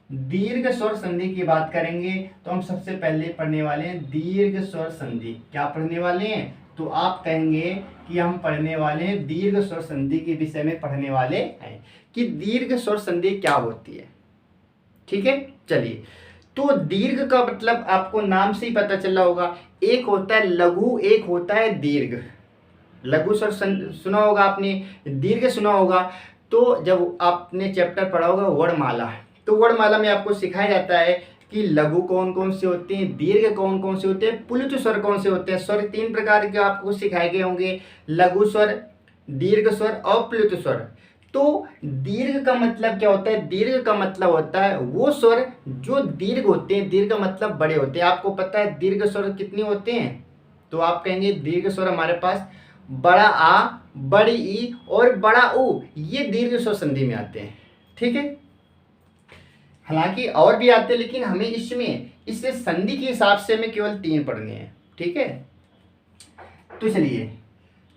A: दीर्घ स्वर संधि की बात करेंगे तो हम सबसे पहले पढ़ने वाले हैं दीर्घ स्वर संधि। क्या पढ़ने वाले हैं, तो आप कहेंगे कि हम पढ़ने वाले हैं दीर्घ स्वर संधि के विषय में पढ़ने वाले हैं कि दीर्घ स्वर संधि क्या होती है। ठीक है। चलिए, तो दीर्घ का मतलब आपको नाम से ही पता चला होगा, एक होता है लघु, एक होता है दीर्घ। लघु स्वर सुना होगा आपने, दीर्घ सुना होगा। तो जब आपने चैप्टर पढ़ा होगा वर्णमाला, तो वर्णमाला में आपको सिखाया जाता है कि लघु कौन कौन से होते हैं, दीर्घ कौन कौन से होते हैं, प्लुत स्वर कौन से होते हैं। स्वर 3 प्रकार के आपको सिखाए गए होंगे, लघु स्वर, दीर्घ स्वर और प्लुत स्वर। तो दीर्घ का मतलब क्या होता है, दीर्घ का मतलब होता है वो स्वर जो दीर्घ होते हैं। दीर्घ का मतलब बड़े होते हैं। आपको पता है दीर्घ स्वर कितने होते हैं, तो आप कहेंगे दीर्घ स्वर हमारे पास बड़ा आ, बड़ी ई और बड़ा ऊ, ये दीर्घ स्वर संधि में आते हैं। ठीक है। हालांकि और भी आते हैं लेकिन हमें इससे संधि के हिसाब से हमें केवल 3 पढ़ने हैं। ठीक है। तो चलिए,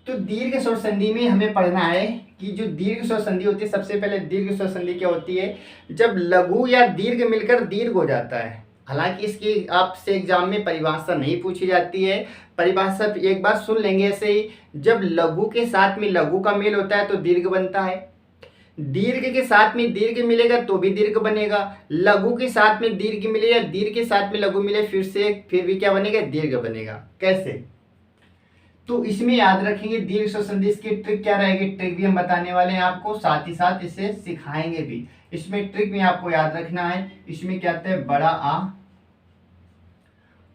A: तो दीर्घ स्वर संधि में हमें पढ़ना है कि जो दीर्घ स्वर संधि होती है, सबसे पहले दीर्घ स्वर संधि क्या होती है, जब लघु या दीर्घ मिलकर दीर्घ हो जाता है। हालांकि इसकी आपसे एग्जाम में परिभाषा नहीं पूछी जाती है, परिभाषा एक बार सुन लेंगे ऐसे ही, जब लघु के साथ में लघु का मेल होता है तो दीर्घ बनता है, दीर्घ के साथ में दीर्घ मिलेगा तो भी दीर्घ बनेगा, लघु के साथ में दीर्घ मिले या दीर्घ के साथ में लघु मिले फिर भी क्या बनेगा, दीर्घ बनेगा। कैसे, तो इसमें याद रखेंगे दीर्घ स्वर संधि, इसकी ट्रिक क्या रहेगी, ट्रिक भी हम बताने वाले हैं आपको, साथ ही साथ इसे सिखाएंगे भी। इसमें ट्रिक में आपको याद रखना है, इसमें क्या होता है, बड़ा आ,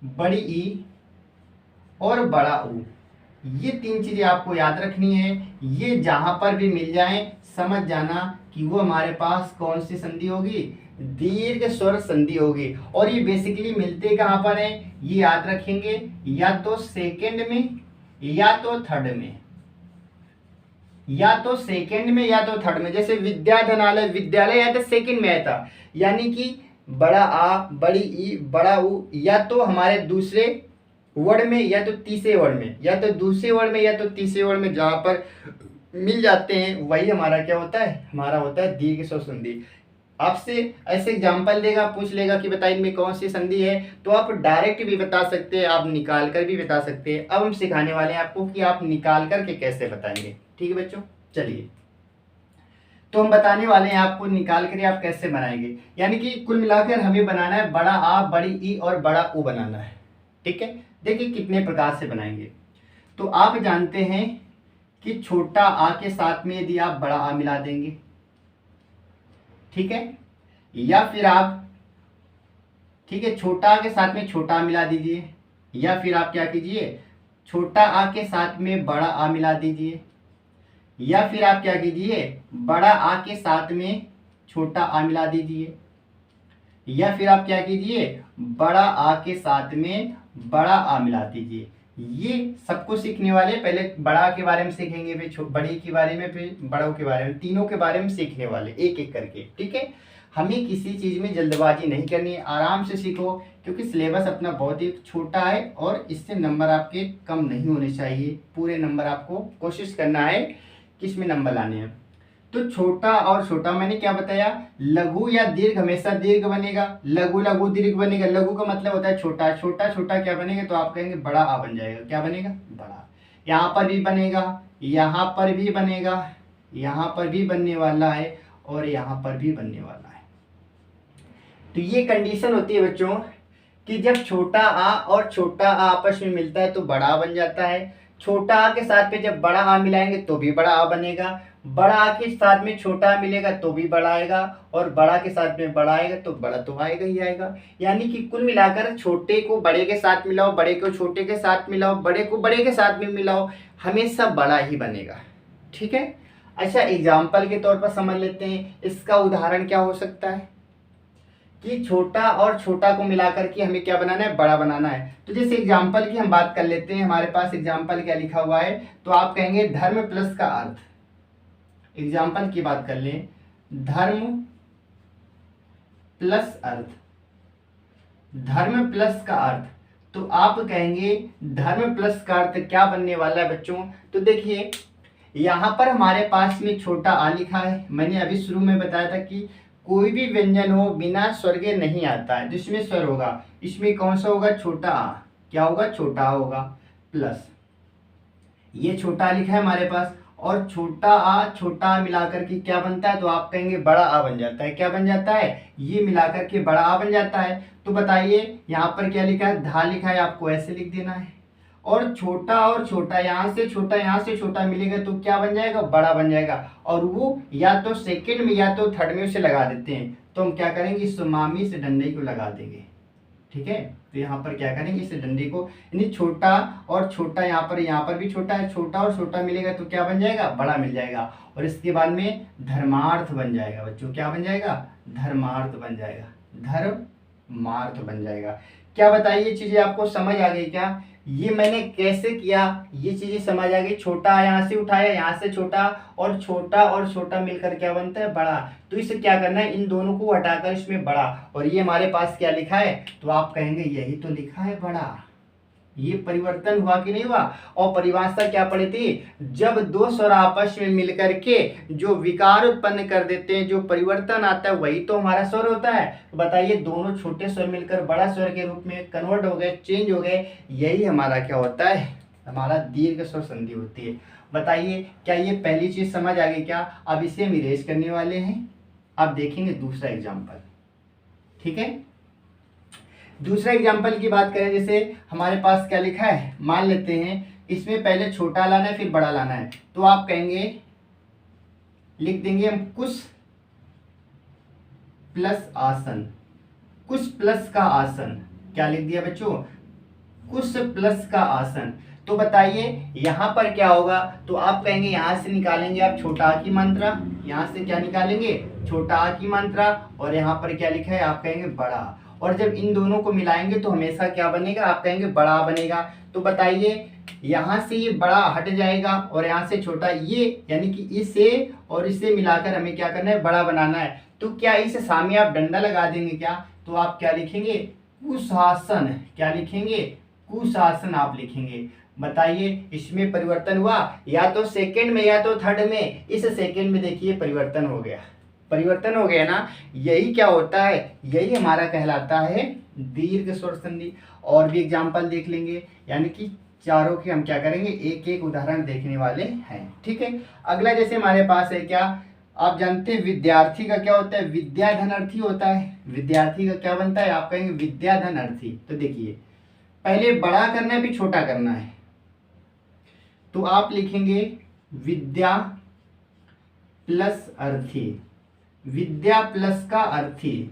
A: बड़ी ई और बड़ा ऊ, ये तीन चीजें आपको याद रखनी है। ये जहां पर भी मिल जाए समझ जाना कि वो हमारे पास कौन सी संधि होगी, दीर्घ स्वर संधि होगी। और ये बेसिकली मिलते कहां पर है, ये याद रखेंगे, या तो सेकंड में या तो थर्ड में, या तो सेकंड में या तो थर्ड में। जैसे विद्याधनालय, विद्यालय या तो सेकंड में आया था, यानी कि बड़ा आ, बड़ी ई, बड़ा ऊ, या तो हमारे दूसरे वर्ड में या तो तीसरे वर्ड में, या तो दूसरे वर्ड में या तो तीसरे वर्ड में, जहां पर मिल जाते हैं वही हमारा क्या होता है, हमारा होता है दीर्घ स्वर संधि। आपसे ऐसे एग्जाम्पल देगा, पूछ लेगा कि बताइए इनमें कौन सी संधि है, तो आप डायरेक्ट भी बता सकते हैं, आप निकाल कर भी बता सकते हैं। अब हम सिखाने वाले हैं आपको कि आप निकाल करके कैसे बताएंगे। ठीक है बच्चों, चलिए तो हम बताने वाले हैं आपको निकाल कर आप कैसे बनाएंगे। यानी कि कुल मिलाकर हमें बनाना है बड़ा आ, बड़ी ई और बड़ा ऊ बनाना है। ठीक है, देखिए कितने प्रकार से बनाएंगे। तो आप जानते हैं कि छोटा आ के साथ में यदि आप बड़ा आ मिला देंगे, ठीक है, या फिर आप, ठीक है, छोटा आ के साथ में छोटा आ मिला दीजिए, या फिर आप क्या कीजिए, छोटा आ के साथ में बड़ा आ मिला दीजिए, या फिर आप क्या कीजिए, बड़ा आ के साथ में छोटा आ मिला दीजिए, या फिर आप क्या कीजिए, बड़ा आ के साथ में बड़ा आ मिला दीजिए। ये सबको सीखने वाले, पहले बड़ा के बारे में सीखेंगे, फिर बड़ी के बारे में, फिर बड़ों के बारे में, तीनों के बारे में सीखने वाले एक एक करके। ठीक है, हमें किसी चीज में जल्दबाजी नहीं करनी है, आराम से सीखो, क्योंकि सिलेबस अपना बहुत ही छोटा है और इससे नंबर आपके कम नहीं होने चाहिए। पूरे नंबर आपको कोशिश करना है किसमें नंबर लाने हैं। तो छोटा और छोटा मैंने क्या बताया, लघु या दीर्घ हमेशा दीर्घ बनेगा, लघु लघु दीर्घ बनेगा। लघु का मतलब होता है छोटा, छोटा छोटा क्या बनेगा, तो आप कहेंगे बड़ा आ बन जाएगा। क्या बनेगा, बड़ा। यहाँ पर भी बनेगा, यहाँ पर भी बनेगा, यहाँ पर भी बनने वाला है और यहाँ पर भी बनने वाला है। तो ये कंडीशन होती है बच्चों कि जब छोटा आ और छोटा आ आपस में मिलता है तो बड़ा आ बन जाता है। छोटा आ के साथ में जब बड़ा आ मिलाएंगे तो भी बड़ा आ बनेगा। बड़ा आ के साथ में छोटा आ मिलेगा तो भी बड़ा आएगा, और बड़ा के साथ में बड़ा आएगा तो बड़ा तो आएगा ही आएगा। यानी कि कुल मिलाकर छोटे को बड़े के साथ मिलाओ, बड़े को छोटे के साथ मिलाओ, बड़े को बड़े के साथ में मिलाओ, हमेशा बड़ा ही बनेगा। ठीक है, अच्छा एग्जाम्पल के तौर पर समझ लेते हैं। इसका उदाहरण क्या हो सकता है कि छोटा और छोटा को मिलाकर के हमें क्या बनाना है, बड़ा बनाना है। तो जैसे एग्जाम्पल की हम बात कर लेते हैं, हमारे पास एग्जाम्पल क्या लिखा हुआ है, तो आप कहेंगे धर्म प्लस का अर्थ। एग्जाम्पल की बात कर लें, धर्म प्लस अर्थ, धर्म प्लस का अर्थ, तो आप कहेंगे धर्म प्लस का अर्थ क्या बनने वाला है बच्चों। तो देखिए यहाँ पर हमारे पास में छोटा आ लिखा है। मैंने अभी शुरू में बताया था कि कोई भी व्यंजन हो बिना स्वर के नहीं आता है, जिसमें स्वर होगा, इसमें कौन सा होगा, छोटा आ। क्या होगा, छोटा आ होगा, प्लस ये छोटा आ लिखा है हमारे पास, और छोटा आ मिलाकर के क्या बनता है, तो आप कहेंगे बड़ा आ बन जाता है। क्या बन जाता है, ये मिलाकर के बड़ा आ बन जाता है। तो बताइए यहाँ पर क्या लिखा है, धा लिखा है, आपको ऐसे लिख देना है। और छोटा यहाँ से छोटा मिलेगा तो क्या बन जाएगा, बड़ा बन जाएगा। और वो या तो सेकंड में या तो थर्ड में उसे लगा देते हैं, तो हम क्या करेंगे, इस मामी से डंडे को लगा देंगे। ठीक है, तो यहाँ पर क्या करेंगे, इस डंडे को, यानी छोटा और छोटा, यहाँ पर भी छोटा है, छोटा और छोटा मिलेगा तो क्या बन जाएगा, बड़ा मिल जाएगा। और इसके बाद में धर्मार्थ बन जाएगा बच्चों। क्या बन जाएगा, धर्मार्थ बन जाएगा, धर्मार्थ बन जाएगा। क्या बताइए ये चीजें आपको समझ आ गई क्या, ये मैंने कैसे किया, ये चीजें समझ आ गई। छोटा यहाँ से उठाया, यहाँ से छोटा और छोटा मिलकर क्या बनता है, बड़ा। तो इसे क्या करना है, इन दोनों को हटाकर इसमें बड़ा, और ये हमारे पास क्या लिखा है, तो आप कहेंगे यही तो लिखा है बड़ा। ये परिवर्तन हुआ कि नहीं हुआ। और परिभाषा क्या पड़ी थी, जब दो स्वर आपस में मिलकर के जो विकार उत्पन्न कर देते हैं, जो परिवर्तन आता है, वही तो हमारा स्वर होता है। तो बताइए दोनों छोटे स्वर मिलकर बड़ा स्वर के रूप में कन्वर्ट हो गए, चेंज हो गए, यही हमारा क्या होता है, हमारा दीर्घ स्वर संधि होती है। बताइए क्या ये पहली चीज समझ आ गई क्या। अब इसे हम इरेज करने वाले हैं। अब देखेंगे दूसरा एग्जाम्पल। ठीक है, दूसरा एग्जाम्पल की बात करें, जैसे हमारे पास क्या लिखा है, मान लेते हैं इसमें पहले छोटा लाना है फिर बड़ा लाना है, तो आप कहेंगे, लिख देंगे हम कुश प्लस आसन, कुश प्लस का आसन, क्या लिख दिया बच्चों, कुश प्लस का आसन। तो बताइए यहां पर क्या होगा, तो आप कहेंगे यहां से निकालेंगे आप छोटा आ की मात्रा, यहां से क्या निकालेंगे, छोटा आ की मात्रा, और यहाँ पर क्या लिखा है आप कहेंगे बड़ा, और जब इन दोनों को मिलाएंगे तो हमेशा क्या बनेगा, आप कहेंगे बड़ा बनेगा। तो बताइए यहाँ से ये बड़ा हट जाएगा और यहाँ से छोटा, ये यानी कि इसे और इसे मिलाकर हमें क्या करना है, बड़ा बनाना है। तो क्या इस सामने आप डंडा लगा देंगे क्या, तो आप क्या लिखेंगे, कुशासन, क्या लिखेंगे, कुशासन आप लिखेंगे। बताइए इसमें परिवर्तन हुआ, या तो सेकंड में या तो थर्ड में, इस सेकंड में देखिए परिवर्तन हो गया, परिवर्तन हो गया ना, यही क्या होता है, यही हमारा कहलाता है दीर्घ स्वर संधि। और भी एग्जाम्पल देख लेंगे, यानी कि चारों के हम क्या करेंगे, एक एक उदाहरण देखने वाले हैं। ठीक है, अगला जैसे हमारे पास है क्या, आप जानते हैं विद्यार्थी का क्या होता है, विद्या धन अर्थी होता है, विद्यार्थी का क्या बनता है, आप कहेंगे विद्या धन अर्थी। तो देखिए पहले बड़ा करना है फिर छोटा करना है, तो आप लिखेंगे विद्या प्लस अर्थी, विद्या प्लस का अर्थी,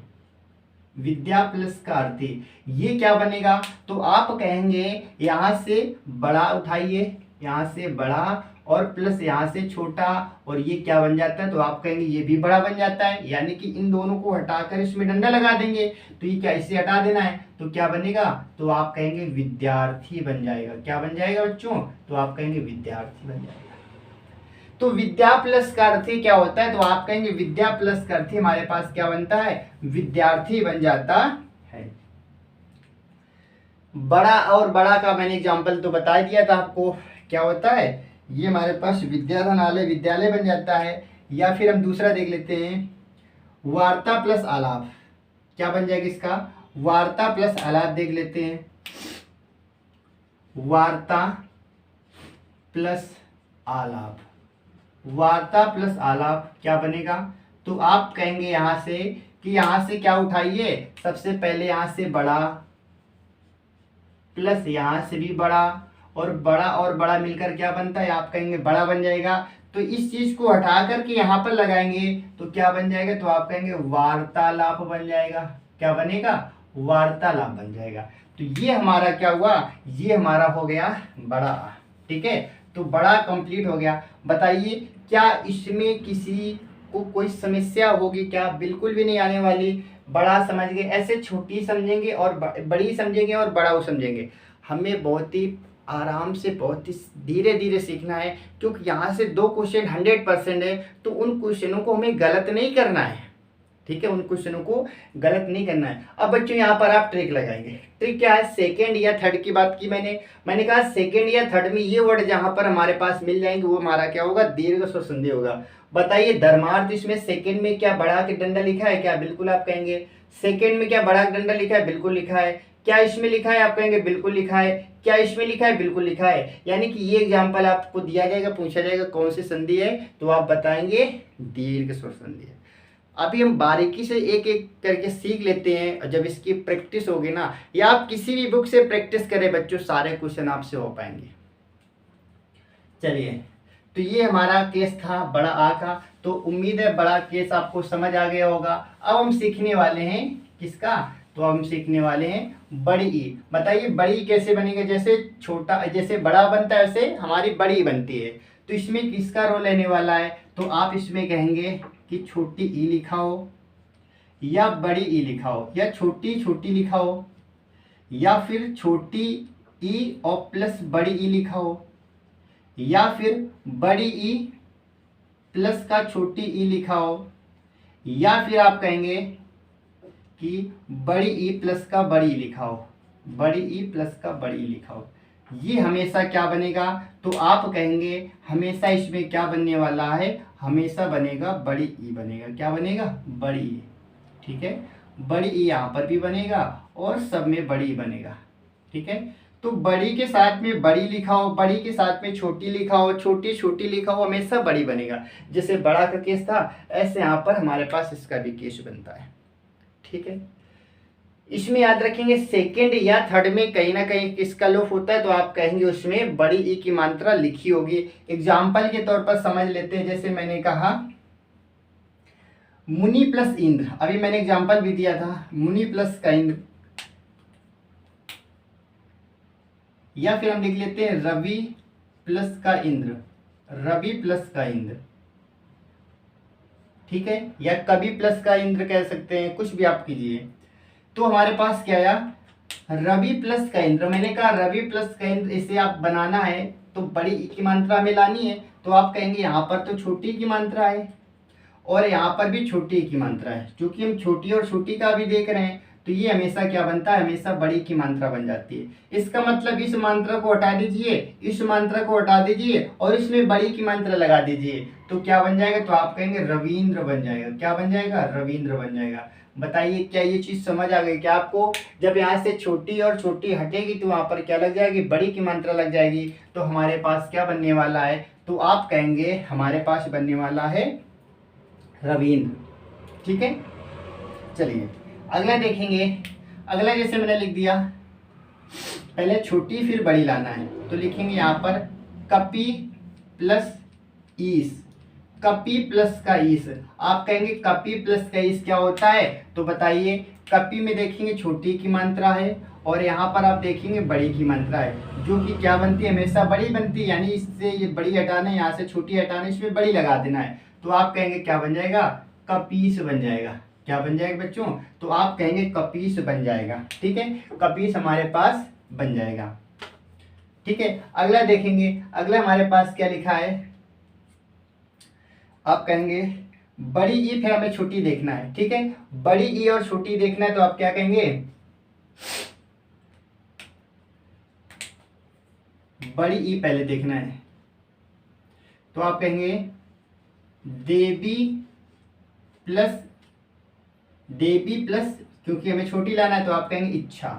A: विद्या प्लस का अर्थी, ये क्या बनेगा, तो आप कहेंगे यहां से बड़ा उठाइए, यहां से बड़ा और प्लस यहाँ से छोटा, और ये क्या बन जाता है, तो आप कहेंगे ये भी बड़ा बन जाता है, यानी कि इन दोनों को हटाकर इसमें डंडा लगा देंगे, तो ये क्या, इसे हटा देना है, तो क्या बनेगा, तो आप कहेंगे विद्यार्थी बन जाएगा। क्या बन जाएगा बच्चों, तो आप कहेंगे विद्यार्थी बन जाएगा। तो विद्या प्लस का अर्थी क्या होता है, तो आप कहेंगे विद्या प्लस का अर्थी हमारे पास क्या बनता है, विद्यार्थी बन जाता है। बड़ा और बड़ा का मैंने एग्जांपल तो बता दिया था आपको, क्या होता है, ये हमारे पास विद्याधनालय विद्यालय बन जाता है। या फिर हम दूसरा देख लेते हैं, वार्ता प्लस आलाप, क्या बन जाएगा इसका, वार्ता प्लस आलाप देख लेते हैं, वार्ता प्लस आलाप, वार्ता प्लस आलाप क्या बनेगा, तो आप कहेंगे यहां से कि यहां से क्या उठाइए, सबसे पहले यहां से बड़ा प्लस यहां से भी बड़ा, और बड़ा मिलकर क्या बनता है, आप कहेंगे बड़ा बन जाएगा। तो इस चीज को हटा करके यहाँ पर लगाएंगे तो क्या बन जाएगा, तो आप कहेंगे वार्तालाप बन जाएगा। क्या बनेगा, वार्तालाप बन जाएगा। तो ये हमारा क्या हुआ, ये हमारा हो गया बड़ा। ठीक है, तो बड़ा कंप्लीट हो गया। बताइए क्या इसमें किसी को कोई समस्या होगी क्या, बिल्कुल भी नहीं आने वाली। बड़ा समझ गए, ऐसे छोटी समझेंगे और बड़ी समझेंगे और बड़ा समझेंगे। हमें बहुत ही आराम से बहुत ही धीरे धीरे सीखना है, क्योंकि यहाँ से 2 क्वेश्चन 100% है, तो उन क्वेश्चनों को हमें गलत नहीं करना है। ठीक है, उन क्वेश्चनों को गलत नहीं करना है। अब बच्चों यहाँ पर आप ट्रिक लगाएंगे। ट्रिक क्या है, सेकेंड या थर्ड की बात की मैंने कहा सेकेंड या थर्ड में ये वर्ड जहाँ पर हमारे पास मिल जाएंगे वो हमारा क्या होगा, दीर्घ स्वर संधि होगा। बताइए धर्मार्थ, इसमें सेकेंड में क्या बड़ा के डंडा लिखा है क्या, बिल्कुल आप कहेंगे। सेकेंड में क्या बड़ा डंडा लिखा है, बिल्कुल लिखा है। क्या इसमें लिखा है, आप कहेंगे बिल्कुल लिखा है। क्या इसमें लिखा है, बिल्कुल लिखा है। यानी कि ये एग्जाम्पल आपको दिया जाएगा, पूछा जाएगा कौन सी संधि है, तो आप बताएंगे दीर्घ स्वर संधि है। अभी हम बारीकी से एक एक करके सीख लेते हैं, और जब इसकी प्रैक्टिस होगी ना, या आप किसी भी बुक से प्रैक्टिस करें बच्चों, सारे क्वेश्चन आपसे हो पाएंगे। चलिए, तो ये हमारा केस था बड़ा आ का। तो उम्मीद है बड़ा केस आपको समझ आ गया होगा। अब हम सीखने वाले हैं किसका, तो हम सीखने वाले हैं बड़ी ई। बताइए बड़ी ई कैसे बनेगा, जैसे छोटा जैसे बड़ा बनता है वैसे हमारी बड़ी बनती है। तो इसमें किसका रोल लेने वाला है, तो आप इसमें कहेंगे कि छोटी ई लिखा हो या बड़ी ई लिखा हो, या छोटी छोटी लिखा हो, या फिर छोटी ई और प्लस बड़ी ई लिखा हो, या फिर बड़ी ई प्लस का छोटी ई लिखा हो, या फिर आप कहेंगे कि बड़ी ई प्लस का बड़ी ई लिखा हो, बड़ी ई प्लस का बड़ी ई लिखा हो। ये हमेशा क्या बनेगा, तो आप कहेंगे हमेशा इसमें क्या बनने वाला है, हमेशा बनेगा बड़ी ई बनेगा। क्या बनेगा, बड़ी ई। ठीक है, बड़ी ई यहाँ पर भी बनेगा और सब में बड़ी बनेगा। ठीक है, तो बड़ी के साथ में बड़ी लिखा हो, बड़ी के साथ में छोटी लिखा हो, छोटी छोटी लिखा हो, हमेशा बड़ी बनेगा। जैसे बड़ा का केस था, ऐसे यहाँ पर हमारे पास इसका भी केस बनता है। ठीक है, इसमें याद रखेंगे सेकंड या थर्ड में कहीं ना कहीं किसका लोप होता है, तो आप कहेंगे उसमें बड़ी ई की मात्रा लिखी होगी। एग्जाम्पल के तौर पर समझ लेते हैं, जैसे मैंने कहा मुनि प्लस इंद्र, अभी मैंने एग्जाम्पल भी दिया था, मुनि प्लस का इंद्र, या फिर हम लिख लेते हैं रवि प्लस का इंद्र, रवि प्लस का इंद्र, ठीक है, या कवि प्लस का इंद्र कह सकते हैं, कुछ भी आप कीजिए। तो हमारे पास क्या आया, रवि प्लस का इंद्र। मैंने कहा रवि प्लस का इंद्र, इसे आप बनाना है तो बड़ी ई की मात्रा में लानी है, तो आप कहेंगे यहाँ पर तो छोटी की मात्रा है और यहाँ पर भी छोटी की मात्रा है, क्योंकि हम छोटी और छोटी का भी देख रहे हैं, तो ये हमेशा क्या बनता है, हमेशा बड़ी की मात्रा बन जाती है। इसका मतलब इस मात्रा को हटा दीजिए, इस मात्रा को हटा दीजिए और इसमें बड़ी की मात्रा लगा दीजिए, तो क्या बन जाएगा, तो आप कहेंगे रविंद्र बन जाएगा। क्या बन जाएगा, रविंद्र बन जाएगा। बताइए क्या ये चीज समझ आ गई क्या आपको? जब यहाँ से छोटी और छोटी हटेगी तो वहां पर क्या लग जाएगी, बड़ी की मात्रा लग जाएगी, तो हमारे पास क्या बनने वाला है, तो आप कहेंगे हमारे पास बनने वाला है रविंद्र। ठीक है, चलिए अगला देखेंगे। अगला जैसे मैंने लिख दिया, पहले छोटी फिर बड़ी लाना है, तो लिखेंगे यहाँ पर कपि प्लस ईस, कपि प्लस का ईस। आप कहेंगे कपि प्लस का ईस क्या होता है, तो बताइए। कपि में देखेंगे छोटी की मात्रा है और यहाँ पर आप देखेंगे बड़ी की मात्रा है, जो कि क्या बनती है, हमेशा बड़ी बनती है, यानी इससे ये बड़ी हटाना है, यहाँ से छोटी हटाना है, इसमें बड़ी लगा देना है, तो आप कहेंगे क्या बन जाएगा, कपीस बन जाएगा। क्या बन जाएगा बच्चों, तो आप कहेंगे कपीस बन जाएगा। ठीक है, कपीस हमारे पास बन जाएगा। ठीक है, अगला देखेंगे। अगला हमारे पास क्या लिखा है, आप कहेंगे बड़ी ई, फिर हमें छोटी देखना है। ठीक है, बड़ी ई और छोटी देखना है, तो आप क्या कहेंगे, बड़ी ई पहले देखना है, तो आप कहेंगे देवी प्लस, देवी प्लस, क्योंकि हमें छोटी लाना है तो आप कहेंगे इच्छा,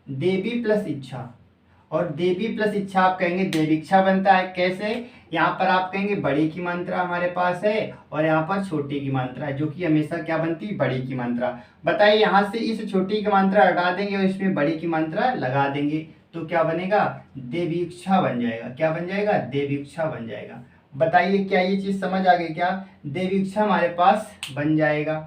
A: देवी प्लस इच्छा, और देवी प्लस इच्छा आप कहेंगे देवीक्षा बनता है। कैसे, यहाँ पर आप कहेंगे बड़ी की मात्रा हमारे पास है और यहाँ पर छोटी की मात्रा है, जो कि हमेशा क्या बनती है, बड़ी की मात्रा। बताइए यहाँ से इस छोटी की मात्रा हटा देंगे और इसमें बड़ी की मात्रा लगा देंगे, तो क्या बनेगा, देवीक्षा बन जाएगा। क्या बन जाएगा, देवीक्षा बन जाएगा। बताइए क्या ये चीज समझ आ गई क्या, देवीक्षा हमारे पास बन जाएगा।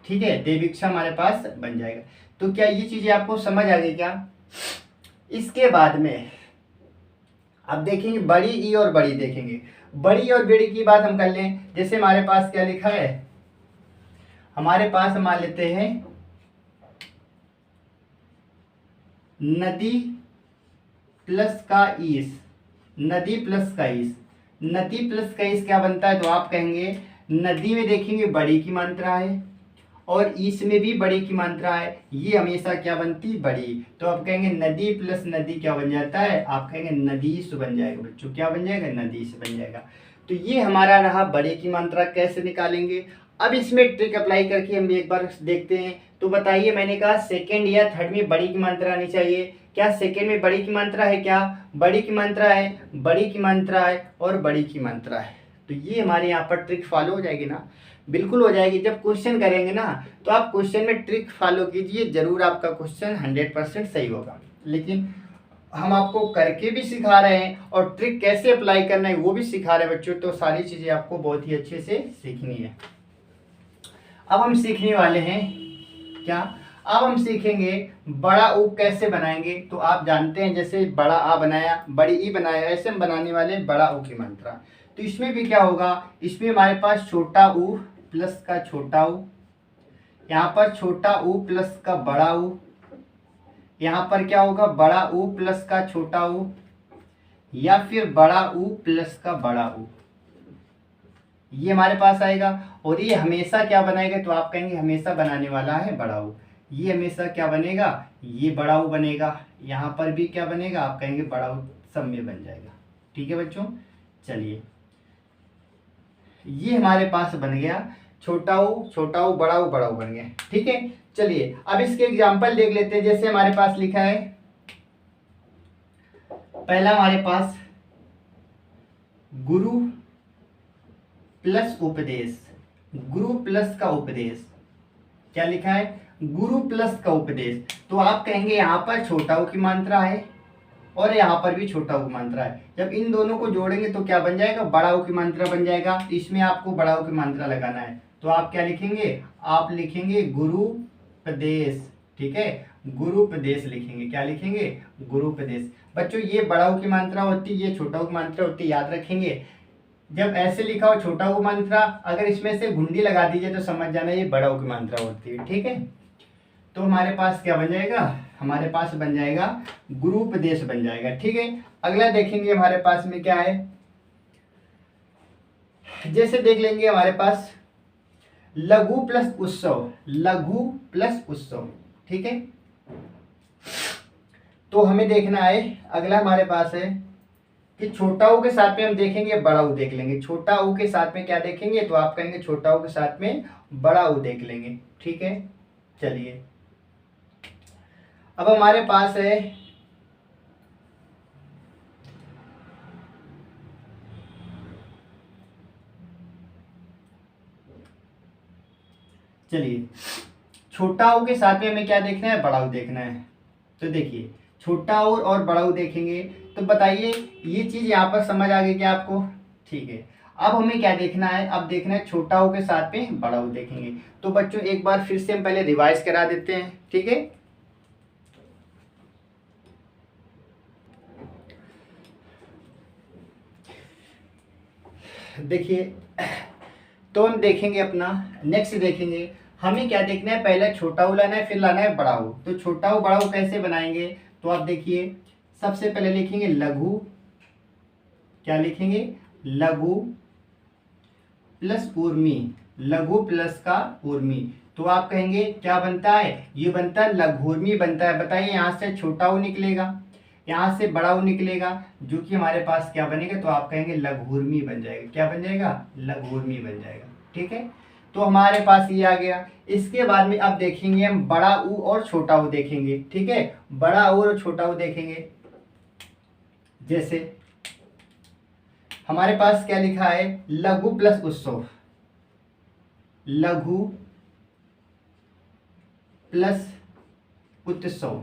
A: ठीक है, देवीक्षा हमारे पास बन जाएगा। तो क्या ये चीजें आपको समझ आ गई क्या? इसके बाद में अब देखेंगे बड़ी ई और बड़ी देखेंगे। बड़ी और बड़ी की बात हम कर लें, जैसे हमारे पास क्या लिखा है, हमारे पास हम मान लेते हैं नदी प्लस का ईस, नदी प्लस का ईस, नदी प्लस का ईस क्या बनता है, तो आप कहेंगे नदी में देखेंगे बड़ी की मात्रा है और ईस में भी बड़ी की मात्रा है, ये हमेशा क्या बनती, बड़ी, तो आप कहेंगे नदी प्लस नदी क्या बन जाता है, आप कहेंगे नदीस बन जाएगा बच्चों। क्या बन जाएगा, नदीस बन जाएगा। तो ये हमारा रहा बड़ी की मात्रा कैसे निकालेंगे। अब इसमें ट्रिक अप्लाई करके हम एक बार देखते हैं। तो बताइए, मैंने कहा सेकेंड या थर्ड में बड़ी की मात्रा आनी चाहिए, क्या सेकेंड में बड़ी की मात्रा है, क्या बड़ी की मात्रा है, बड़ी की मात्रा है और बड़ी की मात्रा है, तो ये हमारे यहाँ पर ट्रिक फॉलो हो जाएगी ना, बिल्कुल हो जाएगी। जब क्वेश्चन करेंगे ना, तो आप क्वेश्चन में ट्रिक फॉलो कीजिए, जरूर आपका क्वेश्चन 100% सही होगा। लेकिन हम आपको करके भी सिखा रहे हैं और ट्रिक कैसे अप्लाई करना है वो भी सिखा रहे हैं बच्चों, तो सारी चीजें आपको बहुत ही अच्छे से सीखनी है। अब हम सीखने वाले हैं क्या, अब हम सीखेंगे बड़ा ऊ कैसे बनाएंगे। तो आप जानते हैं जैसे बड़ा आ बनाया, बड़ी ई बनाया, ऐसे हम बनाने वाले बड़ा ऊ की मात्रा। तो इसमें भी क्या होगा, इसमें हमारे पास छोटा ऊ प्लस का छोटा ऊ, यहाँ पर छोटा ऊ प्लस का बड़ा ऊ, यहाँ पर क्या होगा, बड़ा ऊ प्लस का छोटा ऊ, या फिर बड़ा ऊ प्लस का बड़ा ऊ, ये हमारे पास आएगा। और ये हमेशा क्या बनाएगा, तो आप कहेंगे हमेशा बनाने वाला है बड़ा ऊ, ये हमेशा क्या बनेगा, ये बड़ा ऊ बनेगा। यहाँ पर भी क्या बनेगा, आप कहेंगे बड़ा ऊ, सब में बन जाएगा। ठीक है बच्चों, चलिए ये हमारे पास बन गया छोटा ऊ बड़ा ऊ बन गया। ठीक है, चलिए अब इसके एग्जाम्पल देख लेते हैं। जैसे हमारे पास लिखा है, पहला हमारे पास गुरु प्लस उपदेश, गुरु प्लस का उपदेश, क्या लिखा है, गुरु प्लस का उपदेश, तो आप कहेंगे यहाँ पर छोटा ऊ की मात्रा है और यहाँ पर भी छोटा ऊ की मात्रा है। जब इन दोनों को जोड़ेंगे तो क्या बन जाएगा, बड़ा ऊ की मात्रा बन जाएगा। इसमें आपको बड़ा ऊ की मात्रा लगाना है, तो आप क्या लिखेंगे, आप लिखेंगे गुरुपदेश। ठीक है, गुरुपदेश लिखेंगे। क्या लिखेंगे, गुरुपदेश। बच्चों ये बड़ा ऊ की मात्रा होती है, ये छोटा ऊ की मात्रा होती है, याद रखेंगे। जब ऐसे लिखा हो छोटा ऊ मात्रा, अगर इसमें से घुंडी लगा दीजिए तो समझ जाना ये बड़ा ऊ की मात्रा होती है। ठीक है, तो हमारे पास क्या बन जाएगा, हमारे पास बन जाएगा गुरुपदेश बन जाएगा। ठीक है, अगला देखेंगे हमारे पास में क्या है, जैसे देख लेंगे हमारे पास लघु प्लस उत्सव, लघु प्लस उत्सव। ठीक है, तो हमें देखना है, अगला हमारे पास है कि छोटा ऊ के साथ में हम देखेंगे बड़ा ऊ देख लेंगे। छोटा ऊ के साथ में क्या देखेंगे, तो आप कहेंगे छोटा ऊ के साथ में बड़ा ऊ देख लेंगे। ठीक है, चलिए अब हमारे पास है चलिए छोटा ऊ के साथ में हमें क्या देखना है, बड़ा ऊ देखना है। तो देखिए छोटा ऊ और बड़ा ऊ देखेंगे तो बताइए ये चीज यहाँ पर समझ आ गई क्या आपको। ठीक है, अब हमें क्या देखना है, अब देखना है छोटा ऊ के साथ में बड़ा ऊ देखेंगे। तो बच्चों एक बार फिर से हम पहले रिवाइज करा देते हैं। ठीक है, देखिए तो हम देखेंगे अपना नेक्स्ट देखेंगे, हमें क्या देखना है, पहले छोटा ऊ लाना है फिर लाना है बड़ा ऊ। तो छोटा ऊ बड़ा ऊ कैसे बनाएंगे, तो आप देखिए सबसे पहले लिखेंगे लघु, क्या लिखेंगे, लघु प्लस ऊर्मी, लघु प्लस का ऊर्मी। तो आप कहेंगे क्या बनता है, ये बनता है लघुर्मी बनता है। बताइए यहाँ से छोटा ऊ निकलेगा, यहाँ से बड़ा ऊ निकलेगा, जो कि हमारे पास क्या बनेगा, तो आप कहेंगे लघुर्मी बन जाएगा। क्या बन जाएगा, लघुर्मी बन जाएगा। ठीक है, तो हमारे पास ये आ गया। इसके बाद में अब देखेंगे हम बड़ा ऊ और छोटा ऊ देखेंगे। ठीक है, बड़ा ऊ और छोटा ऊ देखेंगे। जैसे हमारे पास क्या लिखा है, लघु प्लस उत्सव, लघु प्लस उत्सव,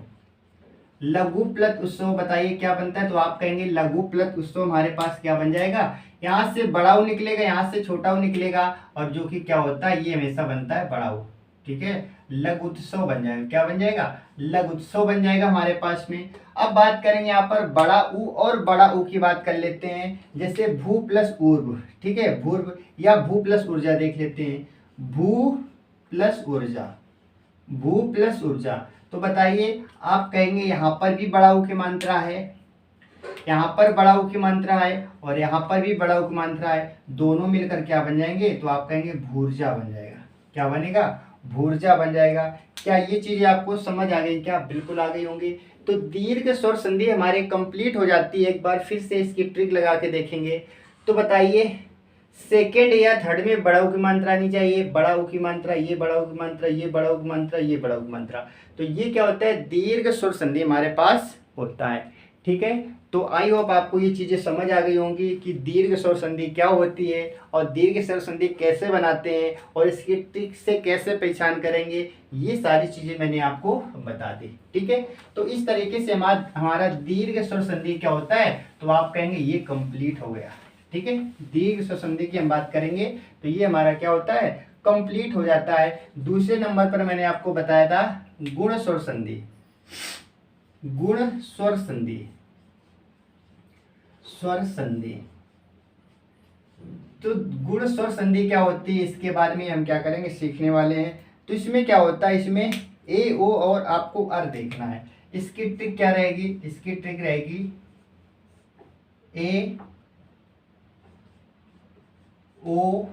A: लघु प्लस उत्सव। बताइए क्या बनता है, तो आप कहेंगे लघु प्लस उत्सव हमारे पास क्या बन जाएगा, यहाँ से बड़ा ऊ निकलेगा, यहाँ से छोटा ऊ निकलेगा, और जो कि क्या होता है ये हमेशा बनता है बड़ा ऊ। ठीक है, लघुत्सव बन जाएगा। क्या बन जाएगा, लघुत्सव बन जाएगा हमारे पास में। अब बात करेंगे यहाँ पर बड़ा ऊ और बड़ा ऊ की बात कर लेते हैं। जैसे भू प्लस ऊर्व, ठीक है, भूर्व या भू प्लस ऊर्जा देख लेते हैं। भू प्लस ऊर्जा, भू प्लस ऊर्जा। तो बताइए आप कहेंगे यहाँ पर भी बड़ा ऊ की मात्रा है, यहाँ पर बड़ा ऊ की मात्रा है और यहाँ पर भी बड़ा ऊ की मात्रा है, दोनों मिलकर क्या बन जाएंगे, तो आप कहेंगे भूर्जा बन जाएगा। क्या बनेगा, भूर्जा बन जाएगा। क्या ये चीजें आपको समझ आ गई, क्या बिल्कुल आ गई होंगी। तो दीर्घ स्वर संधि हमारी कंप्लीट हो जाती है। एक बार फिर से इसकी ट्रिक लगा के देखेंगे। तो बताइए सेकेंड या थर्ड में बड़ा ऊ की मात्रा आनी चाहिए, बड़ा ऊ की मात्रा, ये बड़ा ऊ की मात्रा, ये बड़ा ऊ की मात्रा, ये बड़ा ऊ की मात्रा। तो ये क्या होता है, दीर्घ स्वर संधि हमारे पास होता है। ठीक है, तो आई होप आपको ये चीजें समझ आ गई होंगी कि दीर्घ स्वर संधि क्या होती है और दीर्घ स्वर संधि कैसे बनाते हैं और इसकी ट्रिक से कैसे पहचान करेंगे, ये सारी चीजें मैंने आपको बता दी। ठीक है, तो इस तरीके से हमारा दीर्घ स्वर संधि क्या होता है, तो आप कहेंगे ये कंप्लीट हो गया। ठीक है, दीर्घ स्वर संधि की हम बात करेंगे तो ये हमारा क्या होता है, कंप्लीट हो जाता है। दूसरे नंबर पर मैंने आपको बताया था गुण स्वर संधि, गुण स्वर संधि, स्वर संधि। तो गुण स्वर संधि क्या होती है, इसके बारे में हम क्या करेंगे, सीखने वाले हैं। तो इसमें क्या होता है, इसमें ए ओ और आपको अर देखना है। इसकी ट्रिक क्या रहेगी, इसकी ट्रिक रहेगी ए ओ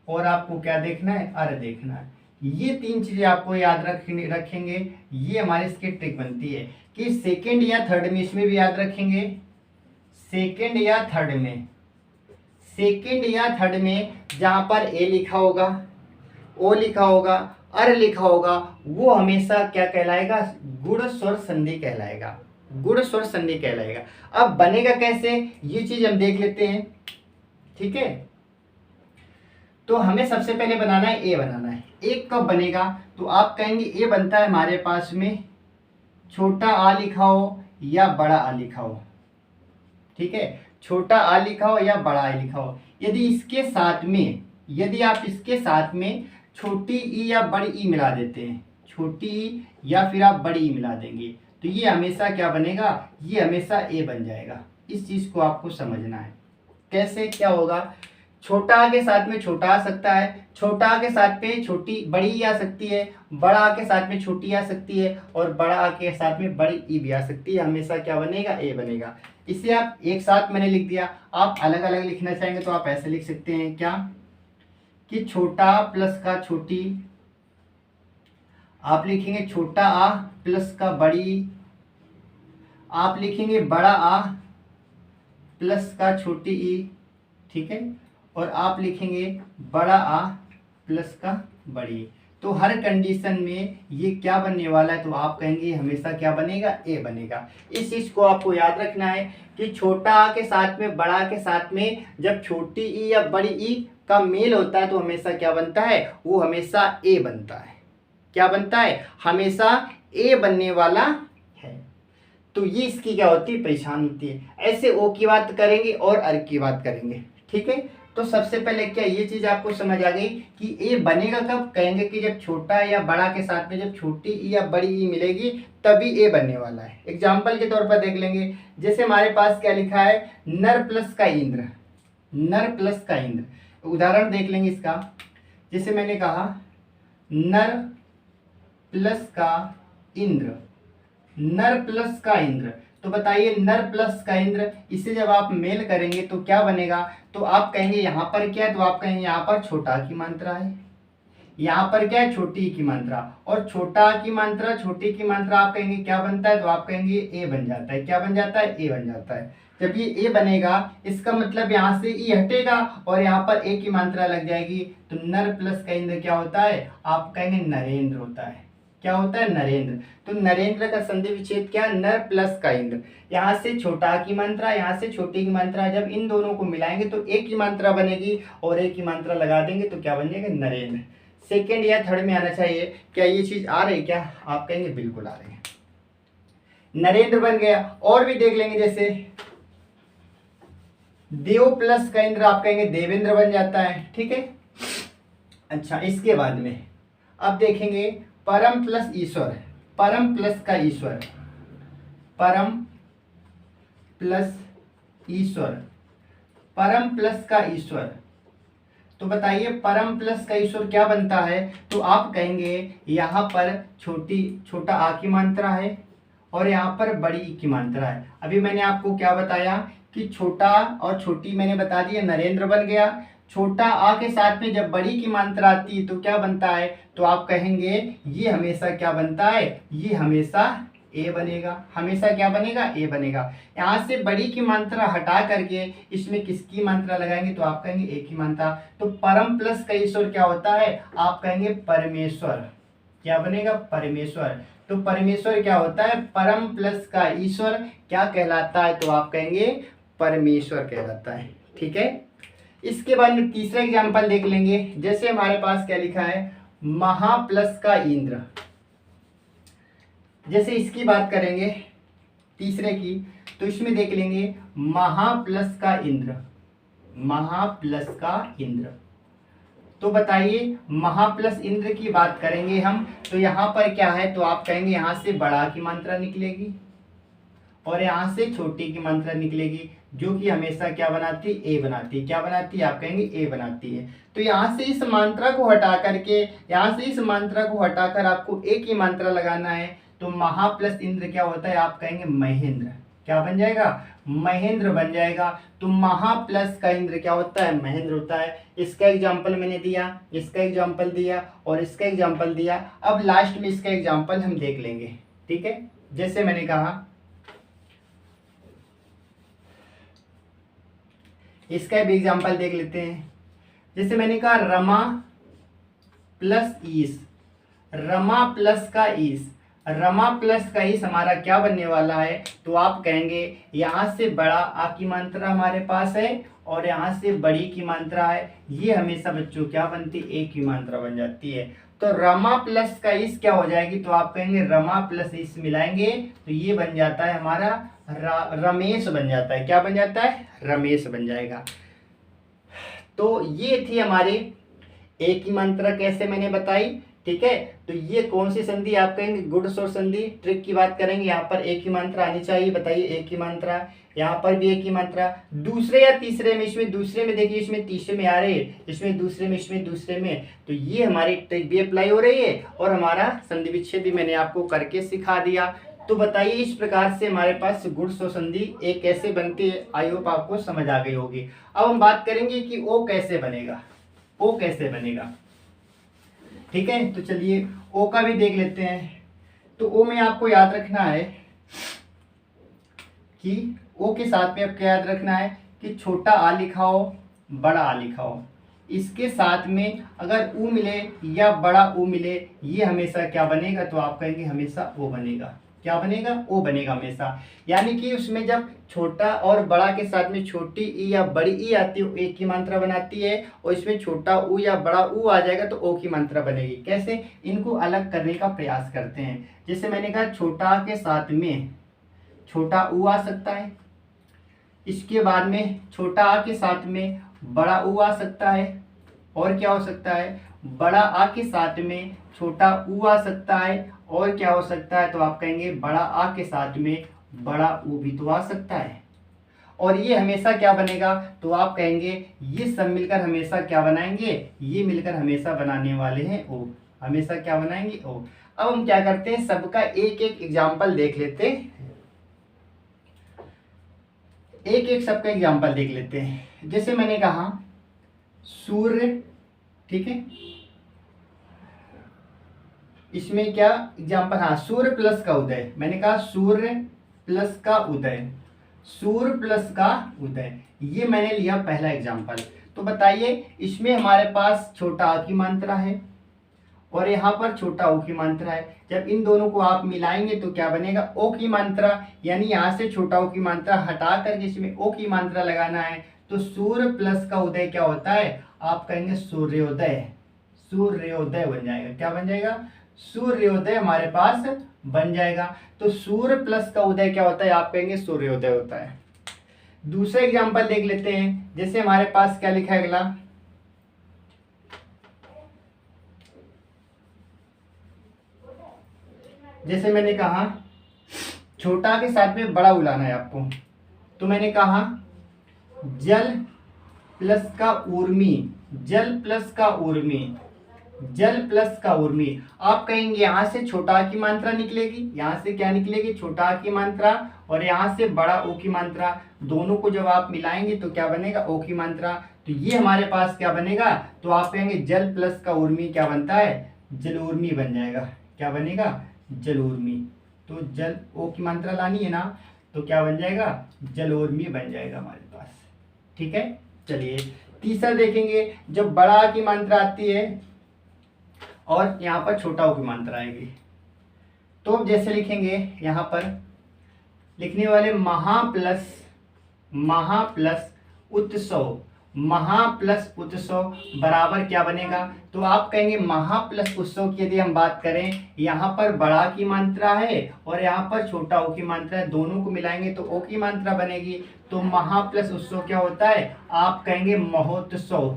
A: और आपको क्या देखना है, अर देखना है। ये तीन चीजें आपको याद रखेंगे। ये हमारे इसकी ट्रिक बनती है कि सेकंड या थर्ड में, इसमें भी याद रखेंगे सेकंड या थर्ड में, सेकंड या थर्ड में जहां पर ए लिखा होगा, ओ लिखा होगा, अर लिखा होगा, वो हमेशा क्या कहलाएगा, गुण स्वर संधि कहलाएगा, गुण स्वर संधि कहलाएगा। अब बनेगा कैसे, ये चीज हम देख लेते हैं। ठीक है, तो हमें सबसे पहले बनाना है ए बनाना है। है। एक कब बनेगा, तो आप कहेंगे ए बनता है हमारे पास में छोटा आ लिखा हो या बड़ा आ लिखा हो, ठीक है, छोटा आ लिखा हो या बड़ा आ लिखा हो। यदि आप इसके साथ में छोटी ई या बड़ी ई मिला देते हैं, छोटी ई या फिर आप बड़ी ई मिला देंगे, तो ये हमेशा क्या बनेगा, ये हमेशा ए बन जाएगा। इस चीज को आपको समझना है। कैसे क्या होगा, छोटा आ के साथ में छोटा आ सकता है, छोटा आ के साथ में छोटी बड़ी ई आ सकती है, बड़ा आ के साथ में छोटी आ सकती है, और बड़ा आ के साथ में बड़ी ई भी आ सकती है। हमेशा क्या बनेगा, ए बनेगा। इसे आप एक साथ मैंने लिख दिया। आप अलग अलग लिखना चाहेंगे तो आप ऐसे लिख सकते हैं क्या, कि छोटा प्लस का छोटी, आप लिखेंगे छोटा आ प्लस का बड़ी, आप लिखेंगे बड़ा आ प्लस का छोटी ई, ठीक है, और आप लिखेंगे बड़ा आ प्लस का बड़ी। तो हर कंडीशन में ये क्या बनने वाला है, तो आप कहेंगे हमेशा क्या बनेगा, ए बनेगा। इस चीज को आपको याद रखना है कि छोटा आ के साथ में बड़ा के साथ में जब छोटी ई या बड़ी ई का मेल होता है तो हमेशा क्या बनता है, वो हमेशा ए बनता है। क्या बनता है, हमेशा ए बनने वाला है। तो ये इसकी क्या होती है, पहचान होती है। ऐसे ओ की बात करेंगे और अर की बात करेंगे, ठीक है। तो सबसे पहले क्या ये चीज आपको समझ आ गई कि ए बनेगा कब, कहेंगे कि जब छोटा या बड़ा के साथ में जब छोटी ई या बड़ी ई मिलेगी तभी ए बनने वाला है। एग्जाम्पल के तौर पर देख लेंगे, जैसे हमारे पास क्या लिखा है, नर प्लस का इंद्र, नर प्लस का इंद्र। उदाहरण देख लेंगे इसका, जैसे मैंने कहा नर प्लस का इंद्र, नर प्लस का इंद्र। तो बताइए नर प्लस का इंद्र, इसे जब आप मेल करेंगे तो क्या बनेगा, तो आप कहेंगे यहाँ पर क्या है, तो आप कहेंगे यहाँ पर छोटा की मात्रा है, यहाँ पर क्या है, छोटी की मात्रा, और छोटा की मात्रा छोटी की मात्रा आप कहेंगे क्या बनता है, तो आप कहेंगे ए बन जाता है। क्या बन जाता है, ए बन जाता है। जब ये ए बनेगा इसका मतलब यहाँ से ई हटेगा और यहाँ पर ए की मात्रा लग जाएगी, तो नर प्लस का इंद्र क्या होता है, आप कहेंगे नरेंद्र होता है। क्या होता है, नरेंद्र। तो नरेंद्र का संधि विच्छेद क्या, नर प्लस का इंद्र। यहाँ से छोटा की मात्रा, यहाँ से छोटी की मात्रा, जब इन दोनों को मिलाएंगे तो एक की मात्रा बनेगी और एक की मात्रा लगा देंगे तो क्या बन जाएगा, नरेंद्र। सेकेंड या थर्ड में आना चाहिए। क्या ये चीज आ रही, क्या आप कहेंगे बिल्कुल आ रही है, नरेंद्र बन गया। और भी देख लेंगे, जैसे देव प्लस का इंद्र, आप कहेंगे देवेंद्र बन जाता है, ठीक है। अच्छा, इसके बाद में अब देखेंगे परम प्लस ईश्वर, परम प्लस का ईश्वर, परम प्लस ईश्वर, परम प्लस का ईश्वर। तो बताइए परम प्लस का ईश्वर क्या बनता है, तो आप कहेंगे यहाँ पर छोटा आ की मात्रा है और यहाँ पर बड़ी ई की मात्रा है। अभी मैंने आपको क्या बताया कि छोटा और छोटी मैंने बता दिया, नरेंद्र बन गया। छोटा आ के साथ में जब बड़ी की मात्रा आती है तो क्या बनता है, तो आप कहेंगे ये हमेशा क्या बनता है, ये हमेशा ए बनेगा। हमेशा क्या बनेगा, ए बनेगा। यहाँ से बड़ी की मात्रा हटा करके इसमें किसकी मात्रा लगाएंगे, तो आप कहेंगे ए की मात्रा। तो परम प्लस का ईश्वर क्या होता है, आप कहेंगे परमेश्वर। क्या बनेगा, परमेश्वर। तो परमेश्वर क्या होता है, परम प्लस का ईश्वर क्या कहलाता है, तो आप कहेंगे परमेश्वर कहलाता है, ठीक है। इसके बाद में तीसरा एग्जाम्पल देख लेंगे, जैसे हमारे पास क्या लिखा है, महा प्लस का इंद्र। जैसे इसकी बात करेंगे तीसरे की, तो इसमें देख लेंगे महा प्लस का इंद्र, महा प्लस का इंद्र। तो बताइए महा प्लस इंद्र की बात करेंगे हम, तो यहाँ पर क्या है, तो आप कहेंगे यहाँ से बड़ा की मात्रा निकलेगी और यहाँ से छोटी की मात्रा निकलेगी, जो कि हमेशा क्या बनाती है, ए बनाती है। क्या बनाती है, आप कहेंगे ए बनाती है। तो यहाँ से इस मात्रा को हटा करके, यहाँ से इस मात्रा को हटाकर आपको ए की मात्रा लगाना है, तो महा प्लस इंद्र क्या होता है, आप कहेंगे महेंद्र। क्या बन जाएगा, महेंद्र बन जाएगा। तो महा प्लस का इंद्र क्या होता है, महेंद्र होता है। इसका एग्जाम्पल मैंने दिया, इसका एग्जाम्पल दिया और इसका एग्जाम्पल दिया। अब लास्ट में इसका एग्जाम्पल हम देख लेंगे, ठीक है। जैसे मैंने कहा, इसका भी एग्जाम्पल देख लेते हैं। जैसे मैंने कहा रमा प्लस ईस, रमा प्लस का ईस, रमा प्लस का ईस हमारा क्या बनने वाला है, तो आप कहेंगे यहाँ से बड़ा आ की मात्रा हमारे पास है और यहाँ से बड़ी की मात्रा है, ये हमेशा बच्चों क्या बनती है, एक की मात्रा बन जाती है। तो रमा प्लस का इस क्या हो जाएगी, तो आप कहेंगे रमा प्लस इस मिलाएंगे तो ये बन जाता है हमारा रमेश बन जाता है। क्या बन जाता है, रमेश बन जाएगा। तो ये थी हमारी एक की मात्रा कैसे मैंने बताई, ठीक है। तो ये कौन सी संधि आप कहेंगे, गुड्स और संधि। ट्रिक की बात करेंगे, यहाँ पर एक की मात्रा आनी चाहिए, बताइए एक की मात्रा, यहाँ पर भी एक की मात्रा, दूसरे या तीसरे में, इसमें दूसरे में देखिए, इसमें तीसरे में आ रही है, इसमें दूसरे में, इसमें दूसरे में, तो ये हमारी ट्रिक भी अप्लाई हो रही है और हमारा संधि विच्छेद भी मैंने आपको करके सिखा दिया। तो बताइए इस प्रकार से हमारे पास गुड्स और संधि एक कैसे बनती है, आई होप आपको समझ आ गई होगी। अब हम बात करेंगे कि ओ कैसे बनेगा, ओ कैसे बनेगा, ठीक है। तो चलिए ओ का भी देख लेते हैं। तो ओ में आपको याद रखना है कि ओ के साथ में आपको याद रखना है कि छोटा आ लिखा हो, बड़ा आ लिखा हो, इसके साथ में अगर ऊ मिले या बड़ा ऊ मिले, ये हमेशा क्या बनेगा, तो आप कहेंगे हमेशा ओ बनेगा। क्या बनेगा, ओ बनेगा हमेशा। यानी कि उसमें जब छोटा और बड़ा के साथ में छोटी ई या बड़ी ई आती है, एक की मात्रा बनाती है, और इसमें छोटा ऊ या बड़ा ऊ आ जाएगा तो ओ की मात्रा बनेगी। कैसे, इनको अलग करने का प्रयास करते हैं। जैसे मैंने कहा छोटा के साथ में छोटा ऊ आ सकता है, इसके बाद में छोटा आ के साथ में बड़ा ऊ आ सकता है, और क्या हो सकता है, बड़ा आ के साथ में छोटा ऊ आ सकता है, और क्या हो सकता है, तो आप कहेंगे बड़ा आ के साथ में बड़ा ऊ भी तो आ सकता है। और ये हमेशा क्या बनेगा, तो आप कहेंगे ये सब मिलकर हमेशा क्या बनाएंगे, ये मिलकर हमेशा बनाने वाले हैं ओ, हमेशा क्या बनाएंगे ओ। अब हम क्या करते हैं, सबका एक एक एग्जाम्पल देख लेते हैं, एक एक सबका एग्जाम्पल देख लेते हैं। जैसे मैंने कहा सूर्य, ठीक है, इसमें क्या एग्जाम्पल, हाँ सूर्य प्लस का उदय, मैंने कहा सूर्य प्लस का उदय, सूर्य प्लस का उदय, ये मैंने लिया पहला एग्जाम्पल। तो बताइए इसमें हमारे पास छोटा आ की मात्रा है और यहाँ पर छोटा ओ की मात्रा है। जब इन दोनों को आप मिलाएंगे तो क्या बनेगा, ओ की मात्रा, यानी यहाँ से छोटा ओ की मात्रा हटा करके इसमें ओ की मात्रा लगाना है। तो सूर्य प्लस का उदय क्या होता है, आप कहेंगे सूर्योदय, सूर्योदय बन जाएगा। क्या बन जाएगा, सूर्योदय हमारे पास बन जाएगा। तो सूर्य प्लस का उदय क्या होता है, आप कहेंगे सूर्योदय होता है। दूसरा एग्जाम्पल देख लेते हैं। जैसे हमारे पास क्या लिखा है अगला, जैसे मैंने कहा छोटा के साथ में बड़ा उलाना है आपको, तो मैंने कहा जल प्लस का ऊर्मी, जल प्लस का ऊर्मी, जल प्लस का उर्मी। आप कहेंगे यहाँ से छोटा की मात्रा निकलेगी, यहाँ से क्या निकलेगी, छोटा की मात्रा, और यहाँ से बड़ा ओ की मात्रा, दोनों को जब आप मिलाएंगे तो क्या बनेगा, ओ की मात्रा। तो ये हमारे पास क्या बनेगा, तो आप कहेंगे जल प्लस का उर्मी क्या बनता है, जलूर्मी बन जाएगा। क्या बनेगा, जलूर्मी। तो जल ओ की मात्रा लानी है ना, तो क्या बन जाएगा, जलूर्मी बन जाएगा हमारे पास, ठीक है। चलिए तीसरा देखेंगे, जब बड़ा की मात्रा आती है और यहाँ पर छोटा ओ की मात्रा आएगी, तो जैसे लिखेंगे यहाँ पर लिखने वाले महा प्लस उत्सव, महा प्लस उत्सव बराबर क्या बनेगा, तो आप कहेंगे महा प्लस उत्सव की यदि हम बात करें, यहाँ पर बड़ा की मात्रा है और यहाँ पर छोटा ओ की मात्रा है, दोनों को मिलाएंगे तो ओ की मात्रा बनेगी। तो महा प्लस उत्सव क्या होता है, आप कहेंगे महोत्सव।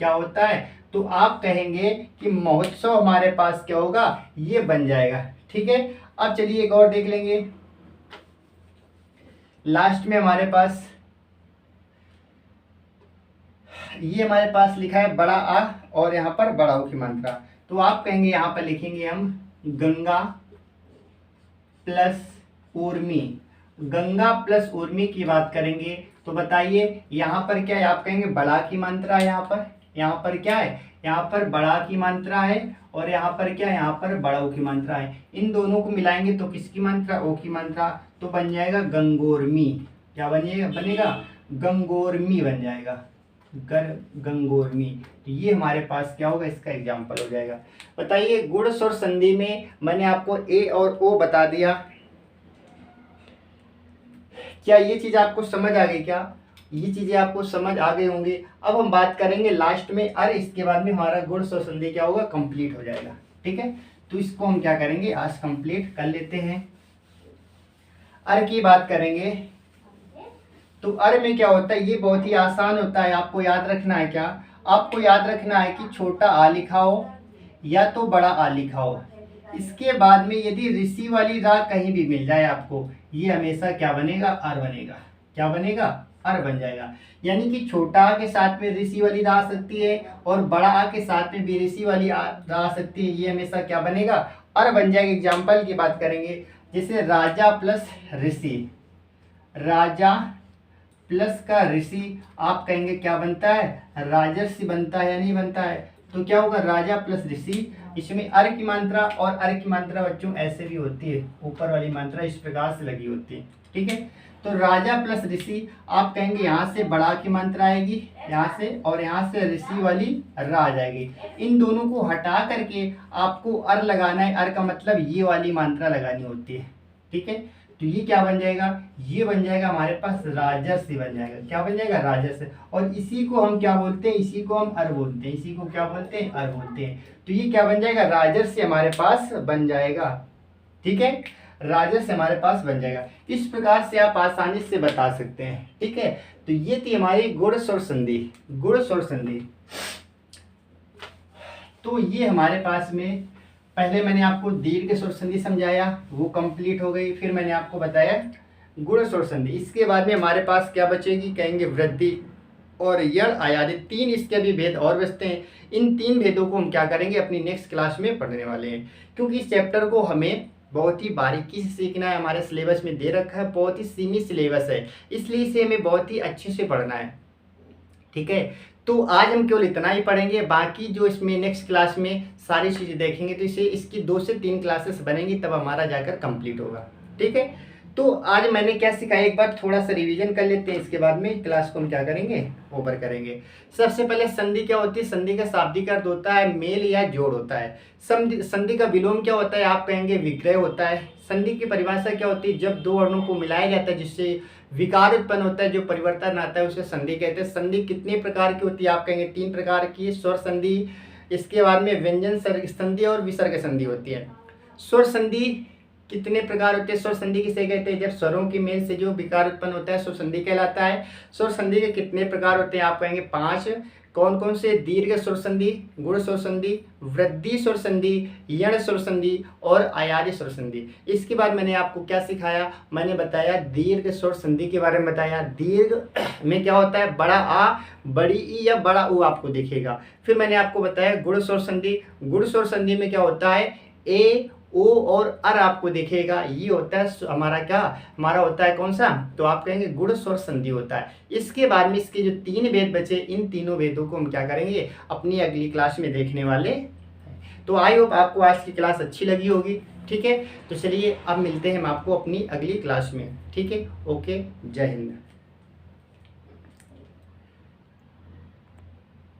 A: क्या होता है, तो आप कहेंगे कि महोत्सव हमारे पास क्या होगा, ये बन जाएगा, ठीक है। अब चलिए एक और देख लेंगे। लास्ट में हमारे पास ये हमारे पास लिखा है बड़ा आ और यहाँ पर बड़ा ओ की मात्रा, तो आप कहेंगे यहाँ पर लिखेंगे हम गंगा प्लस उर्मी, गंगा प्लस उर्मी की बात करेंगे तो बताइए यहाँ पर क्या है, आप कहेंगे बड़ा की मात्रा है, यहाँ पर क्या है, यहाँ पर बड़ा की मात्रा है और यहाँ पर क्या है, यहाँ पर बड़ा ओ की मात्रा है। इन दोनों को मिलाएंगे तो किसकी मात्रा, ओ की मात्रा, तो बन जाएगा गंगोर्मी। क्या बनेगा, गंगोर्मी बन जाएगा, गंगोर्मी। तो ये हमारे पास क्या होगा, इसका एग्जाम्पल हो जाएगा। बताइए गुड्स और संधि में मैंने आपको ए और ओ बता दिया, क्या ये चीज आपको समझ आ गई क्या। ये चीज़ें आपको समझ आ गई होंगी। अब हम बात करेंगे लास्ट में अर, इसके बाद में हमारा गुण और संधि क्या होगा, कंप्लीट हो जाएगा। ठीक है, तो इसको हम क्या करेंगे, आज कंप्लीट कर लेते हैं। अर की बात करेंगे तो अर में क्या होता है, ये बहुत ही आसान होता है। आपको याद रखना है क्या, आपको याद रखना है कि छोटा आ लिखा हो या तो बड़ा आ लिखा हो, इसके बाद में यदि ऋषि वाली रा कहीं भी मिल जाए आपको, ये हमेशा क्या बनेगा, अर बनेगा। क्या बनेगा, अर बन जाएगा। यानी कि छोटा आ के साथ में ऋषि वाली रा आ सकती है और बड़ा आ के साथ में भी ऋषि वाली रा आ सकती है, ये हमेशा क्या बनेगा, अर बन जाएगा। एग्जाम्पल की बात करेंगे, जैसे राजा प्लस ऋषि, राजा प्लस का ऋषि, आप कहेंगे क्या बनता है, राजर्षि बनता है या नहीं बनता है। तो क्या होगा, राजा प्लस ऋषि, इसमें अर की मात्रा, और अर की मात्रा बच्चों ऐसे भी होती है, ऊपर वाली मात्रा इस प्रकार से लगी होती है। ठीक है, तो राजा प्लस ऋषि, आप कहेंगे यहाँ से बड़ा की मात्रा आएगी यहाँ से, और यहाँ से ऋषि वाली रा आ जाएगी। इन दोनों को हटा करके आपको अर लगाना है। अर का मतलब ये वाली मात्रा लगानी होती है। ठीक है, तो ये क्या बन जाएगा, ये बन जाएगा हमारे पास राजर्षि बन जाएगा। क्या बन जाएगा, राजर्षि। और इसी को हम क्या बोलते हैं, इसी को हम अर बोलते हैं। इसी को क्या बोलते हैं, अर बोलते हैं। तो ये क्या बन जाएगा, राजर्षि हमारे पास बन जाएगा। ठीक है, राजर्षि हमारे पास बन जाएगा। इस प्रकार से आप आसानी से बता सकते हैं। ठीक है, तो ये थी हमारी गुण स्वर संधि। गुण स्वर संधि, तो ये हमारे पास में पहले मैंने आपको दीर्घ स्वर संधि समझाया, वो कंप्लीट हो गई। फिर मैंने आपको बताया गुण स्वर संधि। इसके बाद में हमारे पास क्या बचेगी, कहेंगे वृद्धि और यण आयादित। तीन इसके भी भेद और बचते हैं। इन तीन भेदों को हम क्या करेंगे, अपनी नेक्स्ट क्लास में पढ़ने वाले हैं, क्योंकि इस चैप्टर को हमें बहुत ही बारीकी से सीखना है। हमारे सिलेबस में दे रखा है, बहुत ही सीमित सिलेबस है, इसलिए इसे हमें बहुत ही अच्छे से पढ़ना है। ठीक है, तो आज हम केवल इतना ही पढ़ेंगे। बाकी जो इसमें नेक्स्ट क्लास में सारी चीज़ें देखेंगे, तो इसे इसकी 2 से 3 क्लासेस बनेंगी, तब हमारा जाकर कंप्लीट होगा। ठीक है, तो आज मैंने क्या सिखाया, एक बार थोड़ा सा रिवीजन कर लेते हैं। इसके बाद में क्लास को हम क्या करेंगे, ओवर करेंगे। सबसे पहले संधि क्या होती है, संधि का शाब्दिक अर्थ होता है मेल या जोड़ होता है। संधि का विलोम क्या होता है, आप कहेंगे विक्रय होता है। संधि की परिभाषा क्या होती है, जब दो वर्णों को मिलाया जाता है जिससे विकार उत्पन्न होता है, जो परिवर्तन आता है, उसे संधि कहते हैं। संधि कितने प्रकार की होती है, आप कहेंगे 3 प्रकार की, स्वर संधि, इसके बाद में व्यंजन संधि और विसर्ग संधि होती है। स्वर संधि कितने प्रकार होते हैं, स्वर संधि किसे कहते हैं, जब स्वरों की मेल से जो विकार उत्पन्न होता है स्वर संधि कहलाता है। स्वर संधि के कितने प्रकार होते हैं, आप कहेंगे 5। कौन कौन से, दीर्घ स्वर संधि, गुण स्वर संधि, वृद्धि स्वर संधि, यण स्वर संधि और आयारी स्वर संधि। इसके बाद मैंने आपको क्या सिखाया, मैंने बताया दीर्घ स्वर संधि के बारे में बताया। दीर्घ में क्या होता है, बड़ा आ, बड़ी ई या बड़ा ऊ आपको दिखेगा। फिर मैंने आपको बताया गुण स्वर संधि। गुण स्वर संधि में क्या होता है, ए, ओ और अर आपको दिखेगा। ये होता है हमारा क्या, हमारा होता है कौन सा, तो आप कहेंगे गुण स्वर संधि होता है। इसके बाद में इसके जो 3 भेद बचे, इन तीनों भेदों को हम क्या करेंगे, अपनी अगली क्लास में देखने वाले। तो आई होप आपको आज की क्लास अच्छी लगी होगी। ठीक है, तो चलिए अब मिलते हैं हम आपको अपनी अगली क्लास में। ठीक है, ओके, जय हिंद।